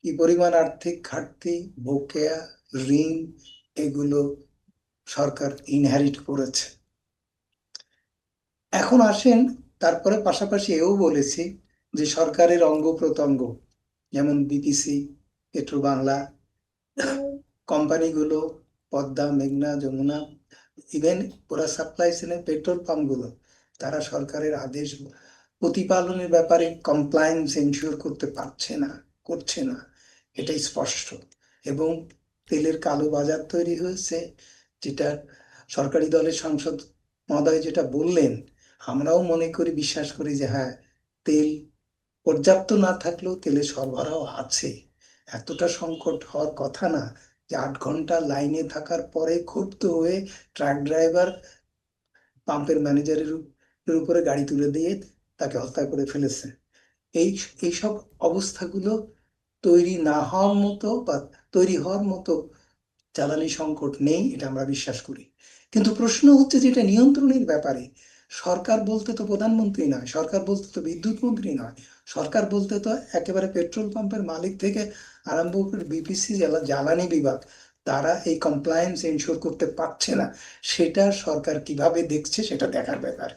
S4: কি পরিমাণ আর্থিক ঘাটতি, বকেয়া, ঋণ এগুলো সরকার ইনহেরিট করেছে। এখন আসেন, তারপরে পাশাপাশি এও বলেছি যে সরকারের অঙ্গ প্রত্যঙ্গ যেমন বিপিসি, পেট্রো বাংলা, কোম্পানিগুলো, পদ্মা, মেঘনা, যমুনা, ইভেন পুরা সাপ্লাই চেনের পেট্রোল পাম্পগুলো, তারা সরকারের আদেশ প্রতিপালনের ব্যাপারে কমপ্লায়েন্স এনশিওর করতে পারছে না, করছে না, এটাই স্পষ্ট। এবং তেলের কালো বাজার তৈরি হয়েছে, যেটা সরকারি দলের সাংসদ মহোদয় যেটা বললেন, আমরাও মনে করি, বিশ্বাস করি যে হ্যাঁ, তেল পর্যাপ্ত না থাকলেও তেলের সরবরাহ আছে। এতটা সংকট হওয়ার কথা না যে 8 ঘন্টা লাইনে থাকার পরে ক্ষুব্ধ হয়ে ট্রাক ড্রাইভার পাম্পের ম্যানেজারের উপরে গাড়ি তুলে দিয়ে তাকে হত্যা করে ফেলেছে। এই এইসব অবস্থাগুলো তৈরি না হওয়ার মতো বা তৈরি হওয়ার মতো জ্বালানি সংকট নেই, এটা আমরা বিশ্বাস করি। কিন্তু প্রশ্ন হচ্ছে যে এটা নিয়ন্ত্রণের ব্যাপারে সরকার বলতে তো প্রধানমন্ত্রী নয়, সরকার বলতে তো বিদ্যুৎ মন্ত্রী নয়, সরকার বলতে তো একেবারে পেট্রোল পাম্পের মালিক থেকে আরম্ভ করে বিপিসি জ্বালানি বিভাগ, তারা এই কমপ্লায়েন্স এনশিওর করতে পারছে না। সেটা সরকার কিভাবে দেখছে সেটা দেখার ব্যাপার।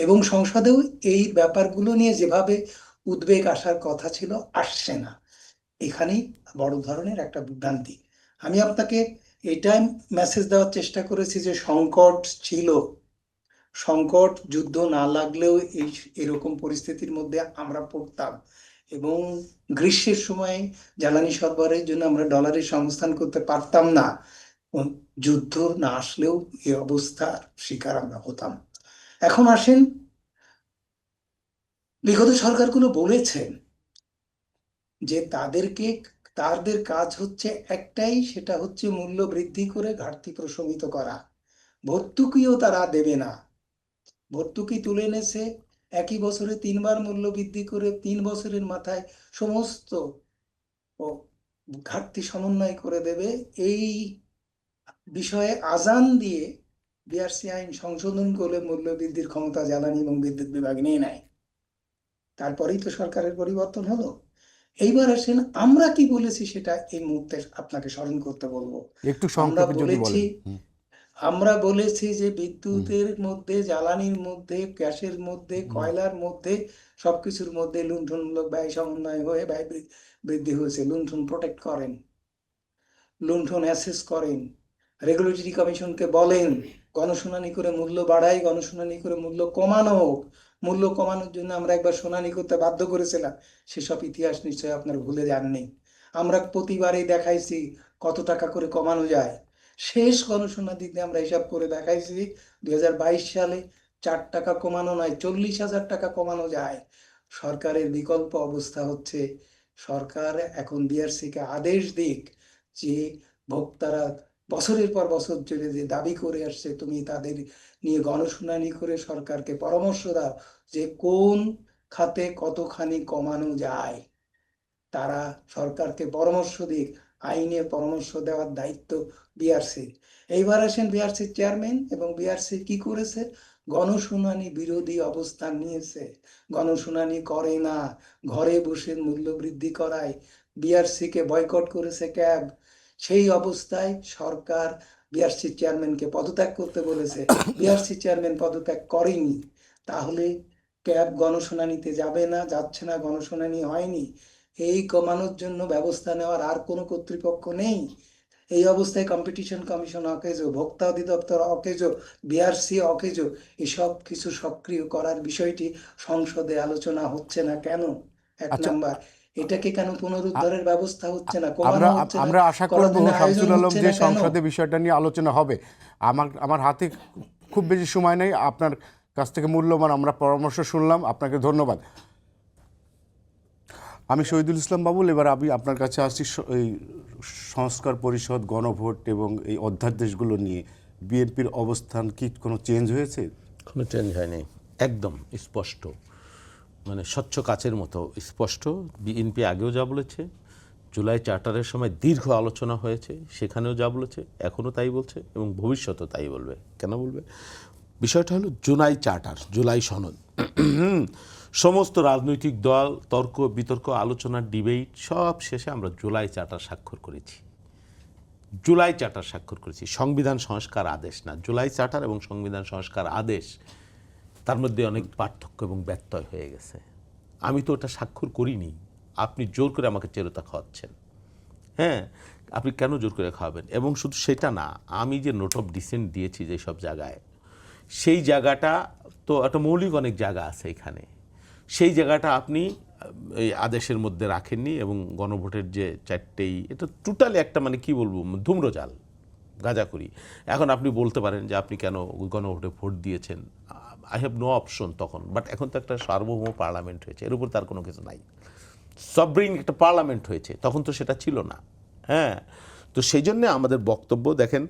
S4: এবং সংসদেও এই ব্যাপারগুলো নিয়ে যেভাবে উদ্বেগ আসার কথা ছিল, আসছে না। এখানেই বড় ধরনের একটা বিভ্রান্তি। আমি আপনাকে এটাই মেসেজ দেওয়ার চেষ্টা করেছি যে সংকট ছিল, সংকট যুদ্ধ না লাগলেও এরকম পরিস্থিতির মধ্যে আমরা পড়তাম। এবং গ্রীষ্মের সময় জ্বালানি সরবরাহের জন্য আমরা ডলারের সংস্থান করতে পারতাম না। যুদ্ধ না আসলেও এই অবস্থার শিকার আমরা হতাম। এখন আসেন, বিগত সরকারগুলো বলেছেন যে তাদের কাজ হচ্ছে একটাই, সেটা হচ্ছে মূল্য বৃদ্ধি করে ঘাটতি প্রশমিত করা। ভর্তুকিও তারা দেবে না। ভর্তুকি তুলে এনেছে, একই বছরে 3 বার মূল্য বৃদ্ধি করে 3 বছরের মাথায় সমস্ত ঘাটতি সমন্বয় করে দেবে। এই বিষয়ে আজান দিয়ে বিআরসি আইন সংশোধন করে মূল্য বৃদ্ধির ক্ষমতা জ্বালানি এবং বিদ্যুৎ বিভাগ নিয়ে নেয়। তারপরেই তো সরকারের পরিবর্তন হলো। এইবার আসেন আমরা কি বলেছি সেটা এই মুহূর্তে আপনাকে স্মরণ করতে বলবো।
S1: একটু
S4: আমরা
S1: সংক্ষেপে যদি
S4: বলেছি
S1: বলেন।
S4: আমরা বলেছি যে বিদ্যুতের মধ্যে, জ্বালানির মধ্যে, গ্যাসের মধ্যে, কয়লার মধ্যে, সবকিছুর মধ্যে লুণ্ঠনমূলক ব্যয় সমন্বয় হয়ে ব্যয় বৃদ্ধি হয়েছে। লুণ্ঠন প্রোটেক্ট করেন, লুণ্ঠন অ্যাসেস করেন, রেগুলেটরি কমিশনকে বলেন গণশুনানি করে মূল্য বাড়াই, গণশুনানি করে মূল্য কমানো হোক। মূল্য কমানোর জন্য আমরা একবার শুনানি করতে বাধ্য করেছিলাম, সেসব ইতিহাস নিশ্চয়ই আপনার ভুলে যাননি। আমরা প্রতিবারই দেখাইছি কত টাকা করে কমানো যায়। শেষ গণশুনানিতে আমরা হিসাব করে দেখাইছি 2022 সালে 4 টাকা কমানো নয়, 40,000 টাকা কমানো যায়। সরকারের বিকল্প অবস্থা হচ্ছে, সরকার এখন বিআরসি কে আদেশ দিক যে ভোক্তারা বছরের পর বছর ধরে যে দাবি করে আসছে, তুমি তাদের নিয়ে গণশুনানি করে সরকারকে পরামর্শ দাও যে কোন খাতে কতখানি কমানো যায়। তারা সরকারকে পরামর্শ দিক, আইনে পরামর্শ দেওয়ার দায়িত্ব বিআরসি। এইবার আসেন বিআরসির চেয়ারম্যান এবং বিআরসি কি করেছে, গণশুনানি বিরোধী অবস্থান নিয়েছে। গণশুনানি করে না, ঘরে বসে মূল্য বৃদ্ধি করায়। বিআরসি কে বয়কট করেছে ক্যাব। সেই অবস্থায় সরকার বিআরসি চেয়ারম্যানকে পদত্যাগ করতে বলেছে, বিআরসি চেয়ারম্যান পদত্যাগ করেনি। তাহলে ক্যাব গণশুনানিতে যাবে না, যাচ্ছে না, গণশুনানি হয়নি। এই কমানোর জন্য ব্যবস্থা নেওয়ার আর কোনো কর্তৃপক্ষ নেই। এই অবস্থায় কম্পিটিশন কমিশন অকেজো, ভোক্তা অধিদপ্তর অকেজো, বিআরসি অকেজো। এসব কিছু সক্রিয় করার বিষয়টি সংসদে আলোচনা হচ্ছে না কেন? এক
S1: আচ্ছা,
S4: নাম্বার, এটাকে কেন পুনরুদ্ধারের ব্যবস্থা হচ্ছে না,
S1: আমরা
S4: কমানো হচ্ছে না,
S1: আমরা আশা
S4: করার
S1: করব
S4: জন্য আয়োজন
S1: শামসুল আলম
S4: হচ্ছে
S1: যে
S4: না কেন?
S1: সংসদে বিষয়টা নিয়ে আলোচনা হবে। আমার হাতে খুব বেশি সময় নেই। আপনার কাছ থেকে মূল্যবান আমরা পরামর্শ শুনলাম, আপনাকে ধন্যবাদ। আমি শহীদুল ইসলাম বাবুল। এবার আমি আপনার কাছে আসছি এই সংস্কার পরিষদ, গণভোট এবং এই অধ্যাদেশগুলো নিয়ে বিএনপির অবস্থান কি কোনো চেঞ্জ হয়েছে?
S2: কোনো চেঞ্জ হয়নি, একদম স্পষ্ট, মানে স্বচ্ছ কাচের মতো স্পষ্ট। বিএনপি আগেও যা বলেছে, জুলাই চার্টারের সময় দীর্ঘ আলোচনা হয়েছে, সেখানেও যা বলেছে এখনও তাই বলছে এবং ভবিষ্যতেও তাই বলবে। কেন বলবে? বিষয়টা হলো জুলাই চার্টার, জুলাই সনদ। সমস্ত রাজনৈতিক দল তর্ক বিতর্ক আলোচনা ডিবেট সব শেষে আমরা জুলাই চার্টার স্বাক্ষর করেছি। জুলাই চার্টার স্বাক্ষর করেছি, সংবিধান সংস্কার আদেশ না। জুলাই চার্টার এবং সংবিধান সংস্কার আদেশ, তার মধ্যে অনেক পার্থক্য এবং ব্যত্যয় হয়ে গেছে। আমি তো ওটা স্বাক্ষর করিনি, আপনি জোর করে আমাকে চেরোতা খাওয়াচ্ছেন। হ্যাঁ, আপনি কেন জোর করে খাওয়াবেন? এবং শুধু সেটা না, আমি যে নোট অফ ডিসেন্ট দিয়েছি যেসব জায়গায়, সেই জায়গাটা তো একটা মৌলিক অনেক জায়গা আছে এখানে, সেই জায়গাটা আপনি এই আদেশের মধ্যে রাখেননি। এবং গণভোটের যে চারটেই, এটা টোটালি একটা মানে কি বলবো, ধূম্রজাল, গাঁজাখুরি। এখন আপনি বলতে পারেন যে আপনি কেন গণভোটে ভোট দিয়েছেন, আই হ্যাভ নো অপশন তখন। বাট এখন তো একটা সার্বভৌম পার্লামেন্ট হয়েছে, এর উপর তার কোনো কিছু নাই। সবরিন একটা পার্লামেন্ট হয়েছে, তখন তো সেটা ছিল না। হ্যাঁ, তো সেই জন্যে আমাদের বক্তব্য দেখেন,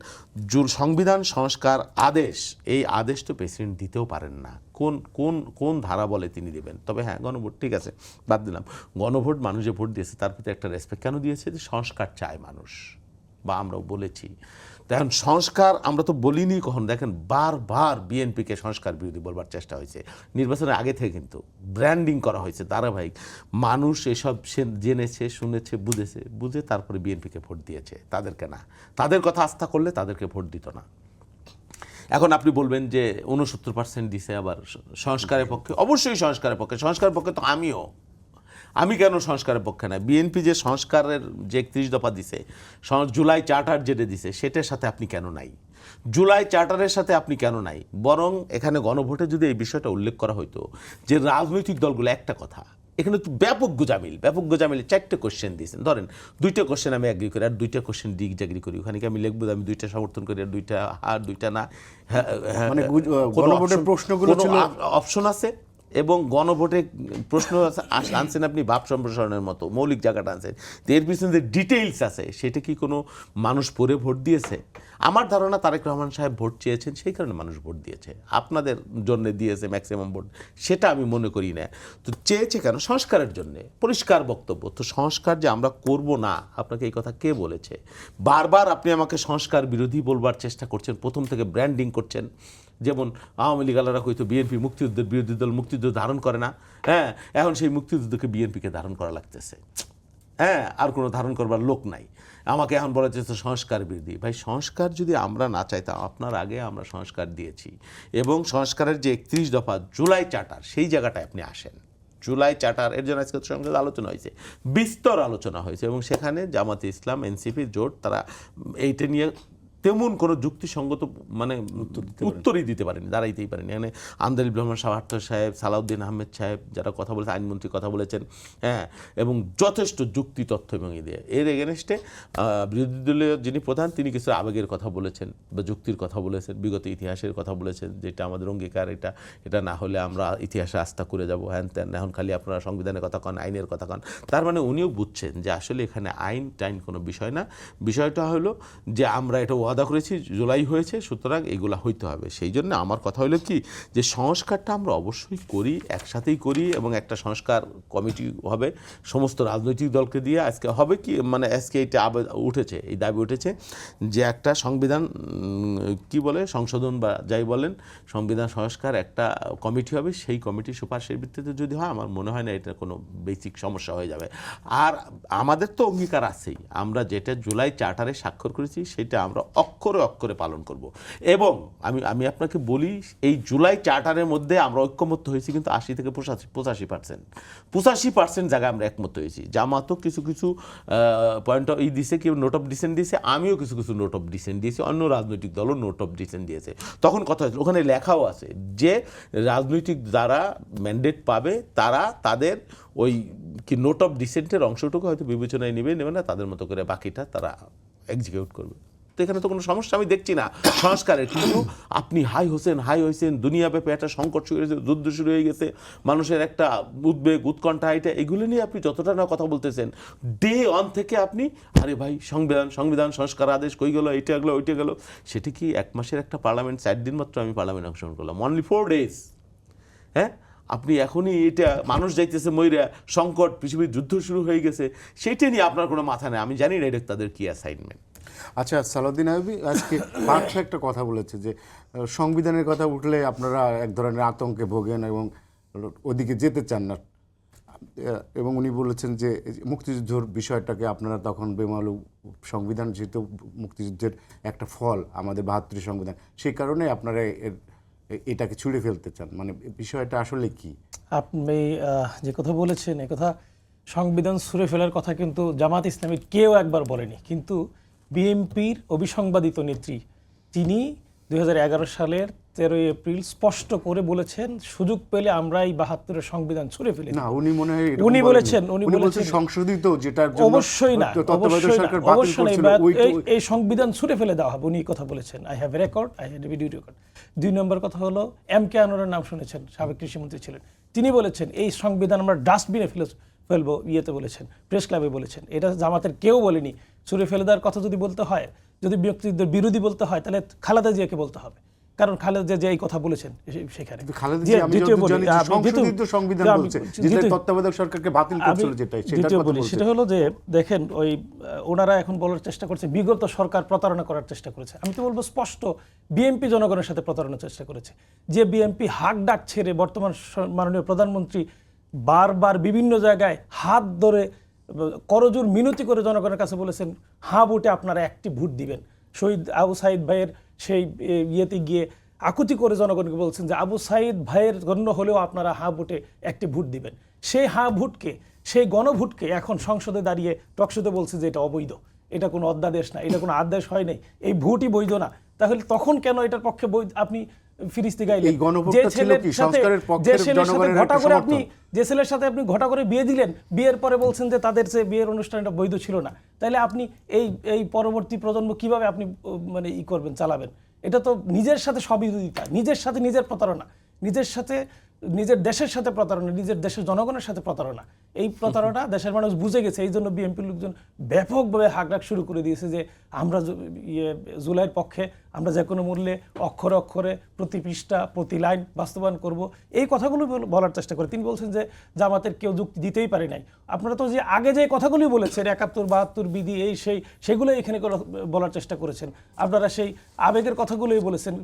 S2: সংবিধান সংস্কার আদেশ, এই আদেশ তো প্রেসিডেন্ট দিতেও পারেন না। কোন কোন কোন ধারা বলে তিনি দেবেন? তবে হ্যাঁ, গণভোট ঠিক আছে, বাদ দিলাম। গণভোট, মানুষ যে ভোট দিয়েছে তার প্রতি একটা রেসপেক্ট কেন দিয়েছে? যে সংস্কার চায় মানুষ, বা আমরাও বলেছি। দেখেন, সংস্কার আমরা তো বলিনি কখন। দেখেন, বারবার বিএনপিকে সংস্কার বিরোধী বলবার চেষ্টা হয়েছে নির্বাচনের আগে থেকে, কিন্তু ব্র্যান্ডিং করা হয়েছে ধারাবাহিক। মানুষ এসব জেনেছে, শুনেছে, বুঝে তারপরে বিএনপিকে ভোট দিয়েছে, তাদেরকে না। তাদের কথা আস্থা করলে তাদেরকে ভোট দিত না। এখন আপনি বলবেন যে 69% দিছে আবার সংস্কারের পক্ষে। অবশ্যই সংস্কারের পক্ষে, সংস্কারের পক্ষে তো আমিও। আমি কেন সংস্কারের পক্ষে না? বিএনপি যে সংস্কারের যে 31 দফা দিছে, জুলাই চার্টার যেটা দিছে, সেটার সাথে আপনি কেন নাই? জুলাই চার্টারের সাথে আপনি কেন নাই? বরং এখানে গণভোটে যদি এই বিষয়টা উল্লেখ করা হইতো যে রাজনৈতিক দলগুলো, একটা কথা, এখানে তো ব্যাপক গোজামিল 4টে কোশ্চেন দিয়েছেন। ধরেন 2টা কোশ্চেন আমি অ্যাগ্রি করি আর 2টা কোশ্চেন ডিসএগ্রি করি, ওখানে কি আমি লিখবো আমি 2টা সমর্থন করি আর 2টা আর 2টা না?
S1: মানে গণভোটের প্রশ্নগুলো ছিল,
S2: অপশন আছে। এবং গণভোটে প্রশ্ন আনছেন আপনি ভাব সম্প্রসারণের মতো মৌলিক জায়গাটা আনছেন, এর পিছনে যে ডিটেইলস আছে সেটা কি কোনো মানুষ পড়ে ভোট দিয়েছে? আমার ধারণা তারেক রহমান সাহেব ভোট চেয়েছেন, সেই কারণে মানুষ ভোট দিয়েছে। আপনাদের জন্য দিয়েছে ম্যাক্সিমাম ভোট, সেটা আমি মনে করি না। তো চেয়েছে কেন? সংস্কারের জন্যে, পরিষ্কার বক্তব্য। তো সংস্কার যে আমরা করব না, আপনাকে এই কথা কে বলেছে? বারবার আপনি আমাকে সংস্কার বিরোধী বলবার চেষ্টা করছেন, প্রথম থেকে ব্র্যান্ডিং করছেন। যেমন আওয়ামী লীগালারা কইতো বিএনপি মুক্তিযুদ্ধের বিরোধী দল, মুক্তিযুদ্ধ ধারণ করে না। হ্যাঁ, এখন সেই মুক্তিযুদ্ধকে বিএনপিকে ধারণ করা লাগতেছে। হ্যাঁ, আর কোনো ধারণ করবার লোক নাই। আমাকে এখন বলা যাচ্ছে সংস্কার বিরোধী। ভাই, সংস্কার যদি আমরা না চাইতাম, আপনার আগে আমরা সংস্কার দিয়েছি। এবং সংস্কারের যে 31 দফা জুলাই চার্টার, সেই জায়গাটায় আপনি আসেন। জুলাই চার্টার এর জন্য আজকে সংসদে আলোচনা হয়েছে, বিস্তর আলোচনা হয়েছে, এবং সেখানে জামাতে ইসলাম, এনসিপি জোট, তারা এইটা নিয়ে তেমন কোনো যুক্তিসঙ্গত মানে উত্তরই দিতে পারেনি, দাঁড়াইতেই পারেনি। এখানে আন্দালিব রহমান সাহার্থ সাহেব, সালাউদ্দিন আহমেদ সাহেব যারা কথা বলেছেন, আইনমন্ত্রী কথা বলেছেন, হ্যাঁ, এবং যথেষ্ট যুক্তি তথ্য এবং দিয়ে এর এগেনস্টে বিরোধী দলীয় যিনি প্রধান, তিনি কিছু আবেগের কথা বলেছেন বা যুক্তির কথা বলেছেন, বিগত ইতিহাসের কথা বলেছেন, যেটা আমাদের অঙ্গীকার, এটা না হলে আমরা ইতিহাসে আস্থা করে যাব, হ্যান ত্যান। এখন খালি আপনারা সংবিধানের কথা কন, আইনের কথা কন। তার মানে উনিও বুঝছেন যে আসলে এখানে আইন টাইন কোনো বিষয় না। বিষয়টা হলো যে আমরা এটা ওয়াদা করেছি, জুলাই হয়েছে, সুতরাং এগুলা হইতে হবে। সেই জন্য আমার কথা হলো কি, যে সংস্কারটা আমরা অবশ্যই করি, একসাথেই করি, এবং একটা সংস্কার কমিটি হবে সমস্ত রাজনৈতিক দলকে দিয়ে। আজকে হবে কি, মানে আজকে এটা উঠেছে, এই দাবি উঠেছে যে একটা সংবিধান কি বলে, সংশোধন বা যাই বলেন, সংবিধান সংস্কার একটা কমিটি হবে। সেই কমিটির সুপারিশের ভিত্তিতে যদি হয়, আমার মনে হয় না এটা কোনো বেসিক সমস্যা হয়ে যাবে। আর আমাদের তো অঙ্গীকার আছেই, আমরা যেটা জুলাই চার্টারে স্বাক্ষর করেছি সেটা আমরা অক্ষরে অক্ষরে পালন করব। এবং আমি আপনাকে বলি, এই জুলাই চার্টারের মধ্যে আমরা ঐক্যমত্য হয়েছি কিন্তু 80 থেকে 85% জায়গায় আমরা একমত হয়েছি। জামাতও কিছু কিছু পয়েন্ট দিছে, কেউ নোট অফ ডিসেন্ট দিয়েছে, আমিও কিছু কিছু নোট অফ ডিসেন্ট দিয়েছি, অন্য রাজনৈতিক দলও নোট অফ ডিসেন্ট দিয়েছে। তখন কথা হয়েছিল, ওখানে লেখাও আছে যে রাজনৈতিক যারা ম্যান্ডেট পাবে তারা তাদের ওই কি নোট অফ ডিসেন্টের অংশটুকু হয়তো বিবেচনায় নেবে না, তাদের মতো করে বাকিটা তারা এক্সিকিউট করবে। তো এখানে তো কোনো সমস্যা আমি দেখছি না সংস্কারের। কিন্তু আপনি হাই হয়েছেন, দুনিয়াব্যাপী একটা সংকট শুরু হয়েছে, যুদ্ধ শুরু হয়ে গেছে, মানুষের একটা উদ্বেগ উৎকণ্ঠা, এগুলো নিয়ে আপনি যতটা না কথা বলতেছেন, ডে অন থেকে আপনি আরে ভাই সংবিধান সংস্কার আদেশ কই গেল, এটা গেলো ওইটা গেলো। সেটা কি 1 মাসের একটা পার্লামেন্ট, 4 দিন মাত্র আমি পার্লামেন্ট অংশগ্রহণ করলাম, অনলি 4 days। হ্যাঁ, আপনি এখনই এটা মানুষ যাইতেছে মইরা, সংকট, পৃথিবীর যুদ্ধ শুরু হয়ে গেছে, সেইটা নিয়ে আপনার কোনো মাথা নেই। আমি জানি না এটা তাদের কি অ্যাসাইনমেন্ট।
S1: আচ্ছা, সালাউদ্দিন আইয়ুবী আজকে পার্থ একটা কথা বলেছে যে সংবিধানের কথা উঠলে আপনারা এক ধরনের আতঙ্কে ভোগেন এবং ওদিকে যেতে চান না, এবং উনি বলেছেন যে মুক্তিযুদ্ধর বিষয়টাকে আপনারা তখন বেমালু, সংবিধান যেহেতু মুক্তিযুদ্ধের একটা ফল আমাদের 72 সংবিধান, সেই কারণে আপনারা এটাকে ছুঁড়ে ফেলতে চান। মানে বিষয়টা আসলে কি?
S3: আপনি যে কথা বলেছেন এ কথা, সংবিধান ছুঁড়ে ফেলার কথা কিন্তু জামাত ইসলামী কেউ একবার বলেনি। কিন্তু বিএনপির অবিসংবাদিত নেত্রী তিনি 2011 সালের 13 এপ্রিল স্পষ্ট করে বলেছেন, সুযোগ পেলে আমরা এই 72-এর সংবিধান ছুঁড়ে ফেলি
S1: না, উনি মনে হয়
S3: উনি বলেছেন
S1: সংশোধিত, যেটার জন্য
S3: অবশ্যই না,
S1: তত্ত্বাবধায়ক সরকার বাতিল
S3: অবশ্যই
S1: করেছিল,
S3: এই সংবিধান ছুঁড়ে ফেলে দেওয়া হবে, উনি কথা বলেছেন। I have a record, I have a video record. 2 নম্বর কথা হলো, MK আনোয়ারের নাম শুনেছেন, সাবেক কৃষিমন্ত্রী ছিলেন, তিনি বলেছেন এই সংবিধান আমরা ডাস্টবিনে ফেলবো, ইয়েতে বলেছেন, প্রেস ক্লাবে বলেছেন। এটা জামাতের কেউ বলেনি। ছুঁড়ে ফেলে দেওয়ার কথা যদি বলতে হয়, যদি মুক্তিযুদ্ধের বিরোধী বলতে হয়, তাহলে খালেদা জিয়াকে বলতে হবে, কারণ খালেদা জিয়া যে এই কথা বলেছেন সেখানে। সেটা হলো যে দেখেন, ওই ওনারা এখন বলার চেষ্টা করছে বিগত সরকার প্রতারণা করার চেষ্টা করেছে। আমি তো বলবো স্পষ্ট, বিএনপি জনগণের সাথে প্রতারণার চেষ্টা করেছে। যে বিএনপি হাক ডাক ছেড়ে বর্তমান মাননীয় প্রধানমন্ত্রী বারবার বিভিন্ন জায়গায় হাত ধরে করজোর মিনতি করে জনগণের কাছে বলেছেন, হ্যাঁ ভোটে আপনারা একটি ভোট দিবেন। শহীদ আবু সাইদ ভাইয়ের সেই ইয়েতে গিয়ে আকুতি করে জনগণকে বলছেন যে আবু সাইদ ভাইয়ের গণ্য হলেও আপনারা হ্যাঁ ভোটে একটি ভোট দিবেন। সেই হ্যাঁ ভোটকে, সেই গণভোটকে এখন সংসদে দাঁড়িয়ে টকশোতে বলছে যে এটা অবৈধ, এটা কোনো অধ্যাদেশ না, এটা কোনো আদেশ হয় নাই, এই ভোটই বৈধ না। তাহলে তখন কেন এটার পক্ষে আপনি ফিরিস্তি গাইলেন? যে ছেলের সাথে আপনি ঘটা করে বিয়ে দিলেন, বিয়ের পরে বলছেন যে তাদের যে বিয়ের অনুষ্ঠানটা বৈধ ছিল না, তাহলে আপনি এই পরবর্তী প্রজন্ম কিভাবে আপনি মানে করবেন, চালাবেন? এটা তো নিজের সাথে সবিরোধিতা, নিজের সাথে নিজের প্রতারণা, নিজের সাথে নিজের দেশের সাথে প্রতারণা, নিজের দেশের জনগণের সাথে প্রতারণা। এই প্রতারণা দেশের মানুষ বুঝে গেছে। এই জন্য বিএনপির লোকজন ব্যাপকভাবে হাকডাক শুরু করে দিয়েছে যে আমরা জুলাইয়ের পক্ষে, আমরা যে কোনো মূল্যে অক্ষরে অক্ষরে প্রতি পৃষ্ঠা প্রতি লাইন বাস্তবায়ন করব, এই কথাগুলো বলার চেষ্টা করে। তিনি বলছেন যে জামাতের কেউ যুক্তি দিতেই পারে নাই। আপনারা তো যে আগে যে কথাগুলি বলেছেন 71, 72 বিধি, এই সেগুলো এখানে বলার চেষ্টা করেছেন। আপনারা সেই আবেগের কথাগুলোই বলেছেন।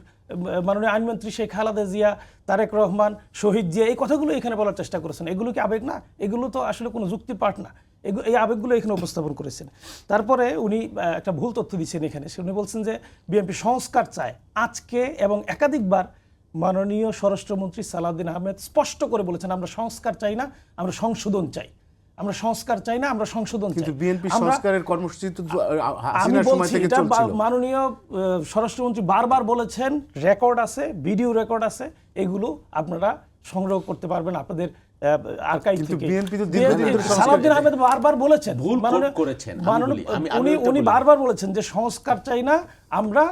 S3: মাননীয় আইনমন্ত্রী শেখ খালেদা জিয়া, তারেক রহমান, শহীদ জিয়া, এই কথাগুলো এখানে বলার চেষ্টা করেছেন। এগুলো কি আবেগ না? এগুলো তো আসলে কোনো যুক্তির পাঠ না। এই আবেগগুলো এখানে উপস্থাপন করেছেন। তারপরে উনি একটা ভুল তথ্য দিচ্ছেন এখানে। উনি বলছেন যে বিএনপি সংস্কার চায়। আজকে এবং একাধিকবার মাননীয় স্বরাষ্ট্রমন্ত্রী সালাউদ্দিন আহমেদ স্পষ্ট করে বলেছেন, আমরা সংস্কার চাই না, আমরা সংশোধন চাই। আমরা সংস্কার চাই না, আমরা সংশোধন চাই।
S1: কিন্তু বিএনপি সংস্কারের কর্মসূচি তো
S3: আমি বলছি, এটা মাননীয় স্বরাষ্ট্রমন্ত্রী বারবার বলেছেন, রেকর্ড আছে, ভিডিও রেকর্ড আছে, এগুলো আপনারা সংগ্রহ করতে পারবেন আপনাদের আর্কাইভ থেকে। সালাউদ্দিন আহমেদ বারবার বলেছেন, উনি বারবার বলেছেন যে সংস্কার চাই না, আমরা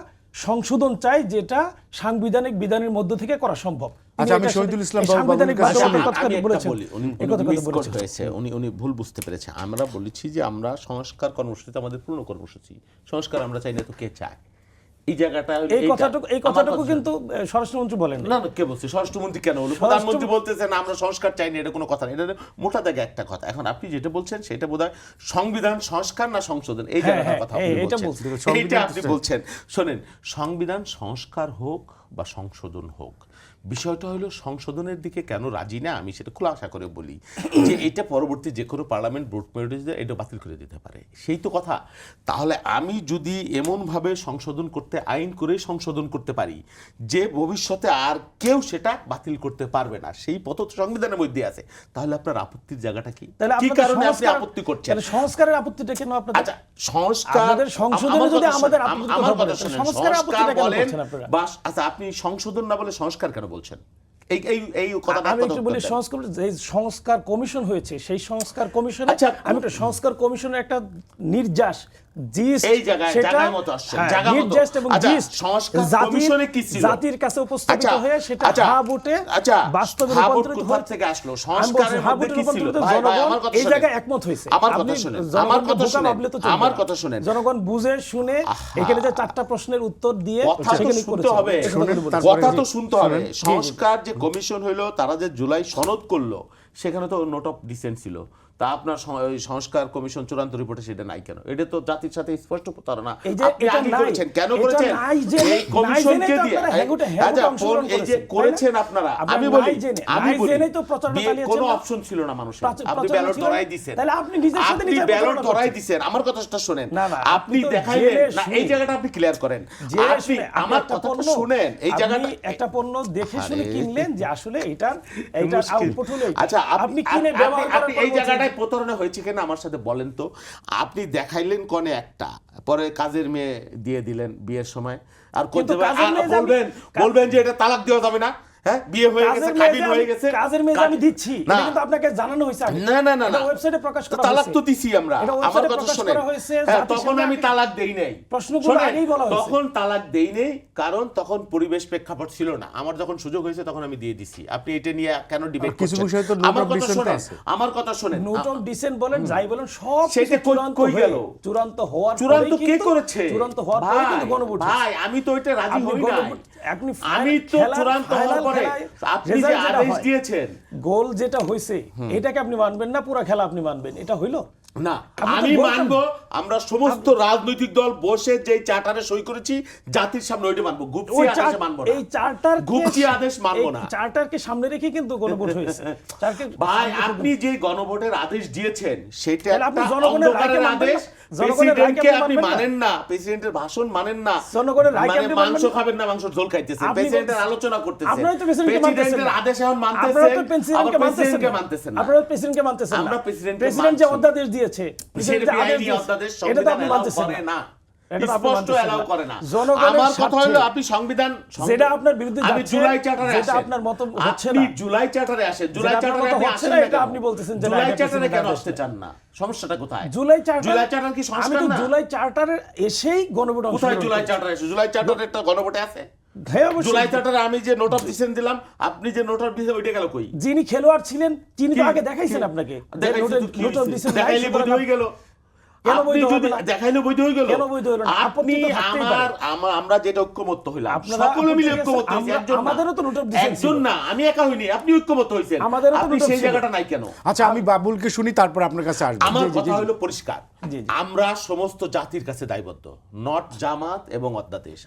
S3: সংশোধন চাই, যেটা সাংবিধানিক বিধানের মধ্য থেকে করা সম্ভব।
S2: উনি ভুল বুঝতে পেরেছে। আমরা বলেছি যে আমরা সংস্কার কর্মসূচি আমাদের পূর্ণ কর্মসূচি, সংস্কার আমরা চাই না তো কে চায়? এই জায়গাটা,
S3: এই কথাটুকু কিন্তু স্বরাষ্ট্রমন্ত্রী বলেন
S2: না। কে বলছে? স্বরাষ্ট্রমন্ত্রী কেন বলল? প্রধানমন্ত্রী বলতেছেন আমরা সংস্কার চাই না, এটা কোনো কথা না, এটা মোটা দাগে একটা কথা। এখন আপনি যেটা বলছেন সেটা বোধহয় সংবিধান সংস্কার না সংশোধন, এই জায়গাটার কথা এইটা আপনি বলছেন। শোনেন, সংবিধান সংস্কার হোক বা সংশোধন হোক, বিষয়টা হলো সংশোধনের দিকে কেন রাজি না আমি সেটা খোলাসা করে বলি যে এটা পরবর্তী যে কোনো পার্লামেন্ট ভোট মেজরিটিতে এটা বাতিল করে দিতে পারে, সেই তো কথা। তাহলে আমি যদি এমনভাবে সংশোধন করতে, আইন করে সংশোধন করতে পারি যে ভবিষ্যতে আর কেউ সেটা বাতিল করতে পারবে না, সেই পথ তো সংবিধানের মধ্যে আছে, তাহলে আপনার আপত্তির জায়গাটা কি? কি কারণে আপনি আপত্তি করছেন?
S3: সংস্কারের আপত্তিটা কেন আপনাদের?
S2: আচ্ছা, সংস্কার
S3: সংশোধনে যদি আমাদের সংস্কারের আপত্তিটা কেন করছেন আপনারা?
S2: বাস, আচ্ছা, আপনি সংশোধন না বলে সংস্কার কেন বলছেন? এই কথাটা
S3: আমি একটু বলি, সংস্কার কমিশন হয়েছে, সেই সংস্কার কমিশনে আমি একটা সংস্কার কমিশনের একটা নির্যাস জিস্ট
S2: এই জায়গায়
S3: সেটা
S2: জায়গায় মতো আসছে
S3: হ্যাঁ,
S2: জায়গা মতো
S3: জিস্ট এবং
S2: আচ্ছা
S3: জিস্ট
S2: সংস্কার কমিশনে কি ছিল
S3: জাতির কাছে উপস্থাপিত হয়ে সেটা হা ভোটে বাস্তবে রূপান্তরিত
S2: কোথা থেকে আসলো সংস্কারের মধ্যে কি ছিল ভাই ভাই আমার কথা
S3: এই
S2: শুনেন
S3: জায়গায় একমত হয়েছে
S2: আমার কথা শুনেন আমার কথা শুনেন আমার কথা শুনেন
S3: জনগণ বুঝে শুনে এখানে যে 4টা প্রশ্নের উত্তর দিয়ে
S2: কথা তো
S3: সেখানে
S2: শুনতে হবে কথা তো শুনতে হবে সংস্কার যে কমিশন হইলো তারা যে জুলাই সনদ করলো সেখানে তো নোট অফ ডিসেন্ট ছিল তা আপনার ওই সংস্কার কমিশন চূড়ান্ত রিপোর্টে সেটা নাই কেন? এটা তো জাতির সাথে স্পষ্ট প্রতারণা। আপনি আগে করেছেন কেন করেছেন? এই কমিশনকে দিয়ে আচ্ছা এই যে করেছেন আপনারা আমি বলি কোনো অপশন ছিল না মানুষের। আপনি ব্যালট ধরাই দিয়েছেন,
S3: তাহলে আপনি নিজের সাথে নিজে
S2: ব্যালট ধরাই দিয়েছেন। আমার কথাটা শুনেন, আপনি দেখাইলেন না এই জায়গাটা আপনি ক্লিয়ার করেন। আপনি আমার কথাটা শুনেন, এই জায়গাটা
S3: একটা পণ্য দেখে শুনে কিনলেন যে আসলে এটার আউটপুট হলো
S2: আচ্ছা
S3: আপনি কিনে ব্যবহার
S2: আপনি এই জায়গাটায় প্রতারণা হয়েছে কিনা আমার সাথে বলেন তো। আপনি দেখাইলেন কনে একটা, পরে কাজের মেয়ে দিয়ে দিলেন বিয়ের সময়, আর বলবেন যে এটা তালাক দেওয়া যাবে না। হ্যাঁ, বিয়ে হয়ে গেছে, কাবিন হয়ে গেছে,
S3: কাজের মেয়ে আমি দিচ্ছি, এটা কিন্তু আপনাকে জানানো হয়েছে আগে।
S2: না না না না,
S3: ওয়েবসাইটে প্রকাশ করা হয়েছে,
S2: তালাক তো দিছি আমরা। আমার কথা শুনেন, তখন আমি তালাক দেই নাই,
S3: প্রশ্নগুলো আগেই বলা হয়েছে।
S2: তখন তালাক দেই নাই কারণ তখন পরিবেশ প্রেক্ষাপট ছিল না। আমার যখন সুযোগ হয়েছে তখন আমি দিয়ে দিছি। আপনি এটা নিয়ে কেন ডিবেট করছেন?
S1: কিছু বিষয় তো
S2: আমার কথা শুনেন, আমার কথা শুনেন।
S3: নোট অফ ডিসেন্ট বলেন, যাই বলেন, সব
S2: সেটা কই গেল?
S3: চূড়ান্ত হওয়ার পরে
S2: চূড়ান্ত কে করেছে?
S3: চূড়ান্ত হওয়ার পরে কিন্তু গণভোট।
S2: ভাই আমি তো এটা রাজি হই নাই। আমি তো চূড়ান্ত হওয়ার পরে আপনি যে আদেশ দিয়েছেন,
S3: গোল যেটা হইছে এটাকে আপনি মানবেন না, পুরো খেলা আপনি মানবেন, এটা হইলো
S2: না? আমি মানবো, আমরা সমস্ত রাজনৈতিক দল বসে যে চার্টারে সই করেছি জাতির সামনে ওইটা মানবো। গুপসি আদেশ মানবো না।
S3: এই চার্টার
S2: গুপসি আদেশ মানবো না।
S3: চার্টারকে সামনে রেখে কিন্তু গণভোট হয়েছে।
S2: ভাই আপনি যে গণভোটের আদেশ দিয়েছেন সেটা
S3: আপনি
S2: একটা
S3: জনগণের
S2: অন্ধকারের আদেশ। প্রেসিডেন্টকে আপনি মানেন না, প্রেসিডেন্টের ভাষণ মানেন না,
S3: জনগণের রায়কে
S2: মানে মাংস খাবেন না, মাংস ঝোল খাইতেছেন, প্রেসিডেন্টের আলোচনা করতেছেন,
S3: আপনারা তো প্রেসিডেন্টের
S2: আদেশ এখন মানতেছেন, আবার প্রেসিডেন্টকে মানতেছেন না।
S3: আপনারা প্রেসিডেন্টকে মানতেছেন না।
S2: আমরা প্রেসিডেন্ট
S3: যে অধ্যাদেশ দিয়েছে,
S2: এটা বেআইনি অধ্যাদেশ, সংবিধান এলাও করে না, স্পষ্ট এলাও করে না। আমার কথা হলো আপনি সংবিধান
S3: যেটা আপনার বিরুদ্ধে যাচ্ছে,
S2: আমি জুলাই চার্টারে
S3: যেটা
S2: আসেন,
S3: আপনার মত হচ্ছে না,
S2: আপনি জুলাই চার্টারে আসেন, জুলাই চার্টারে আপনি আসেন না,
S3: এটা আপনি বলতেছেন যে
S2: জুলাই চার্টারে কেন আসতে চান না? সমস্যাটা কোথায়?
S3: জুলাই চার্টার
S2: কি সংস্কার
S3: আমি তো
S2: না?
S3: জুলাই চার্টারে এসেই গণভোট
S2: কোথায় জুলাই চার্টারে এসে? জুলাই চার্টারে একটা গণভোটে আছে? জুলাই চার্টারে আমি যে নোট অফ ডিসেন্ট দিলাম, আপনি যে নোট অফ ডিসেন্ট ওইটা গেল কই?
S3: যিনি খেলোয়াড় ছিলেন তিনি তো আগে দেখাইছেন আপনাকে,
S2: নোট অফ ডিসেন্ট দেখাইলে বৈধ হয়ে গেল। দেখাইলে বৈধ হয়ে গেল। আপনি আমরা যেটা ঐক্যমত্য হইলাম, সকলে মিলে ঐক্যমত্য হইছি,
S3: আমাদেরও তো নোট অফ ডিসেন্ট
S2: একজন না, আমি একা হইনি, আপনি ঐক্যমত্য হইছেন, আপনি সেই জায়গাটা নাই কেন?
S1: আচ্ছা আমি বাবুলকে শুনি, তারপর আপনার কাছে আসবো।
S2: আমার কথা হলো পরিষ্কার, আমরা সমস্ত জাতির কাছে দায়বদ্ধ, নট জামাত এবং অধ্যাদেশ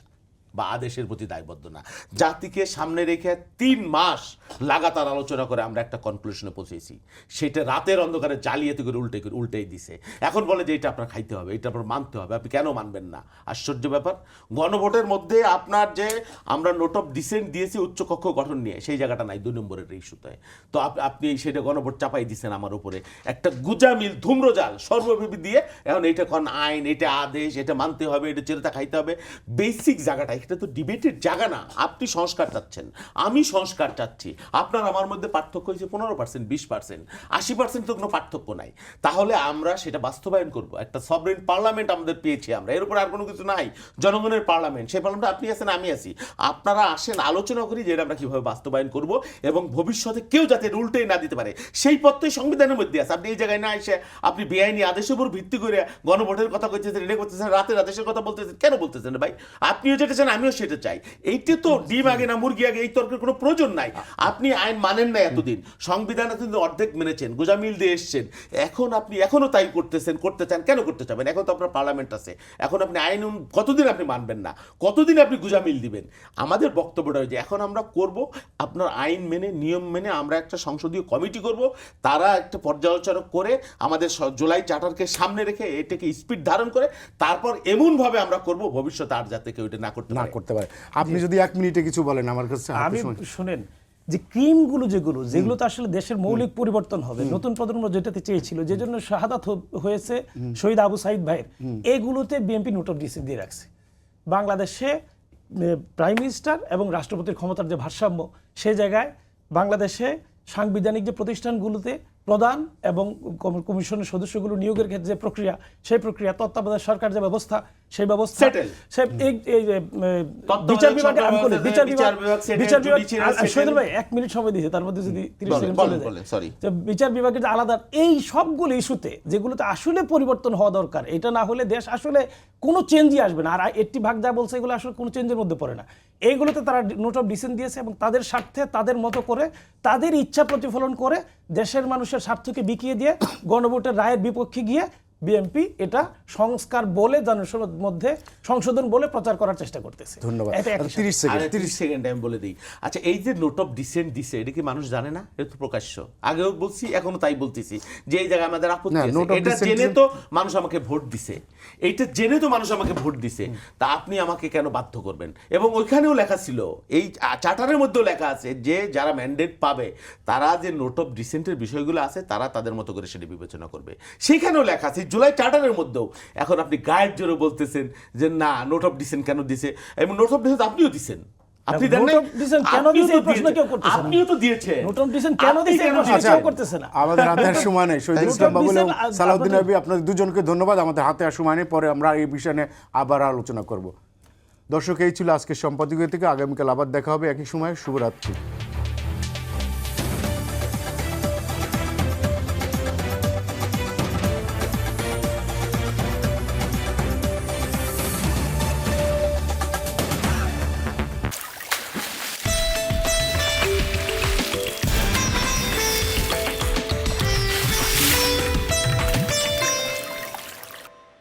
S2: বা আদেশের প্রতি দায়বদ্ধ না। জাতিকে সামনে রেখে 3 মাস লাগাতার আলোচনা করে আমরা একটা কনক্লুশনে পৌঁছেছি। সেটা রাতের অন্ধকারে জালিয়াতি করে উল্টেই দিছে। এখন বলে যে এটা আপনার খাইতে হবে, এটা আপনার মানতে হবে। আপনি কেন মানবেন না? আশ্চর্য ব্যাপার। গণভোটের মধ্যে আপনার যে আমরা নোট অফ ডিসেন্ট দিয়েছি উচ্চকক্ষ গঠন নিয়ে, সেই জায়গাটা নাই 2 নম্বরের ইস্যুতে। তো আপনি সেটা গণভোট চাপাই দিচ্ছেন আমার উপরে, একটা গুজামিল ধূম্রজাল সর্বব্যাপী দিয়ে। এখন এটা কোন আইন, এটা আদেশ, এটা মানতে হবে, এটা চেরতা খাইতে হবে, বেসিক জায়গাটা। এটা তো ডিবেটের জায়গা না। আপনি সংস্কার চাচ্ছেন, আমি সংস্কার চাচ্ছি, আপনার আমার মধ্যে পার্থক্য হয়েছে 15%, 20%, 80% তো কোনো পার্থক্য নাই। তাহলে আমরা সেটা বাস্তবায়ন করব। একটা সভরেন পার্লামেন্ট আমাদের পেয়েছি আমরা, এর উপর আর কোনো কিছু নাই। জনগণের পার্লামেন্ট, সেই পার্লামেন্টে আপনি আছেন, আমি আছি, আপনারা আসেন, আলোচনা করি যে আমরা কিভাবে বাস্তবায়ন করব এবং ভবিষ্যতে কেউ যাতে উল্টেই না দিতে পারে সেই পথই সংবিধানের মধ্যে আছে। আপনি এই জায়গায় না এসে আপনি বেআইনি আদেশের উপর ভিত্তি করে গণভোটের কথা কইতেছেন, এটা করতেছেন, রাতের আদেশের কথা বলতেছেন। কেন বলতেছেন ভাই? আপনিও যেটা চান আমিও সেটা চাই। এইটা তো ডিম আগে না মুরগি আগে, এই তর্কের কোনো প্রয়োজন নাই। আপনি আইন মানেন না এতদিন, সংবিধান এতদিন অর্ধেক মেনেছেন, গোজামিল দিয়ে এসছেন, এখন আপনি এখনো তাই করতেছেন, করতে চান, কেন করতে চাবেন? এখন তো আপনার পার্লামেন্ট আছে, এখন আপনি আইন কতদিন আপনি মানবেন না, কতদিন আপনি গোজামিল দিবেন? আমাদের বক্তব্যটা যে এখন আমরা করব আপনার আইন মেনে, নিয়ম মেনে আমরা একটা সংসদীয় কমিটি করব, তারা একটা পর্যালোচনা করে আমাদের জুলাই চার্টারকে সামনে রেখে এটাকে স্পিড ধারণ করে তারপর এমনভাবে আমরা করব ভবিষ্যতে আর যাতে কেউ এটা না করতে পারে।
S1: আপনি যদি 1 মিনিটে কিছু বলেন আমার কাছে।
S3: আমি শুনেন যে ক্রিমগুলো যেগুলো তো আসলে দেশের মৌলিক পরিবর্তন হবে, নতুন প্রজন্ম যেটাতে চেয়েছিল, যে জন্য শাহাদাত হয়েছে শহীদ আবু সাইদ ভাইয়ের, এগুলোতে বিএনপি নোট অফ ডিসেন্ট দিয়ে রাখছে। বাংলাদেশে প্রাইম মিনিস্টার এবং রাষ্ট্রপতির ক্ষমতার যে ভারসাম্য, সেই জায়গায় বাংলাদেশে সাংবিধানিক যে প্রতিষ্ঠানগুলোতে প্রদান এবং কমিশনের সদস্যগুলো নিয়োগের ক্ষেত্রে যে প্রক্রিয়া, সেই প্রক্রিয়া, তত্ত্বাবধায়ক সরকার যে ব্যবস্থা, সেই ব্যবস্থা,
S2: Settle.
S3: এই যে বিচার বিভাগে আমি বলি, বিচার বিভাগ
S2: settle.
S3: শহীদুল ভাই 1 মিনিট সময় দিয়েছে, তার মধ্যে যদি 30 সেকেন্ড চলে যায়।
S2: বলেন, sorry।
S3: যে বিচার বিভাগের যে আলাদা এই সবগুলো ইস্যুতে যেগুলোতে আসলে পরিবর্তন হওয়া দরকার, এটা না হলে দেশ আসলে কোনো চেঞ্জই আসবে না। আর 80 ভাগ যা বলছে এগুলো আসলে কোনো চেঞ্জের মধ্যে পড়ে না। এইগুলোতে তারা নোট অফ ডিসেন্ট দিয়েছে এবং তাদের স্বার্থে তাদের মতো করে তাদের ইচ্ছা প্রতিফলন করে দেশের মানুষের স্বার্থকে বিকিয়ে দিয়ে গণভোটের রায়ের বিপক্ষে গিয়ে বিএনপি এটা সংস্কার বলে জনসভার মধ্যে সংশোধন বলে প্রচার করার চেষ্টা করতেছে।
S1: ধন্যবাদ।
S3: এটা একই সাথে।
S1: 30 সেকেন্ড
S2: 30 সেকেন্ড আমি বলে দিই। আচ্ছা, এই যে নোট অফ ডিসেন্ট দিছে, এটা কি মানুষ জানে না? এটা তো প্রকাশ্য, আগেও বলছি এখনো তাই বলতেছি যে এই জায়গায় আমাদের আপত্তি
S1: না,
S2: আছে।
S1: note of
S2: এটা
S1: dissent
S2: জেনে তো মানুষ আমাকে ভোট দিছে, এইটা জেনে তো মানুষ আমাকে ভোট দিছে, তা আপনি আমাকে কেন বাধ্য করবেন? এবং ওইখানেও লেখা ছিল, এই চার্টারের মধ্যেও লেখা আছে যে যারা ম্যান্ডেট পাবে তারা যে নোট অফ ডিসেন্টের বিষয়গুলো আছে তারা তাদের মতো করে সেটা বিবেচনা করবে। সেখানেও লেখা আছে জুলাই চার্টারের মধ্যেও। এখন আপনি গায়ের জোরে বলতেছেন যে না, নোট অফ ডিসেন্ট কেন দিছে? এবং নোট অফ ডিসেন্ট আপনিও দিছেন, আপনি দেন নাই?
S3: নোট অফ ডিসেন্ট কেন দিছে এই প্রশ্ন কেউ করতেছে না।
S2: আপনিও তো দিয়েছেন।
S3: নোট অফ ডিসেন্ট কেন দিছে এই প্রশ্ন কেউ করতেছে না।
S1: আমাদের হাতে আর সময় নেই। শহীদুল
S3: Note of
S1: ইসলাম বাবুল এবং
S3: dissent,
S1: সালাউদ্দিন
S3: আপনাদের-
S1: নবী, আপনাদের দুজনকে ধন্যবাদ। আমাদের হাতে আর সময় নেই, পরে আমরা এই বিষয় নিয়ে আবার আলোচনা করব। দর্শক, এই ছিল আজকের সম্পাদকীয় থেকে। আগামীকাল আবার দেখা হবে একই সময়। শুভরাত্রি।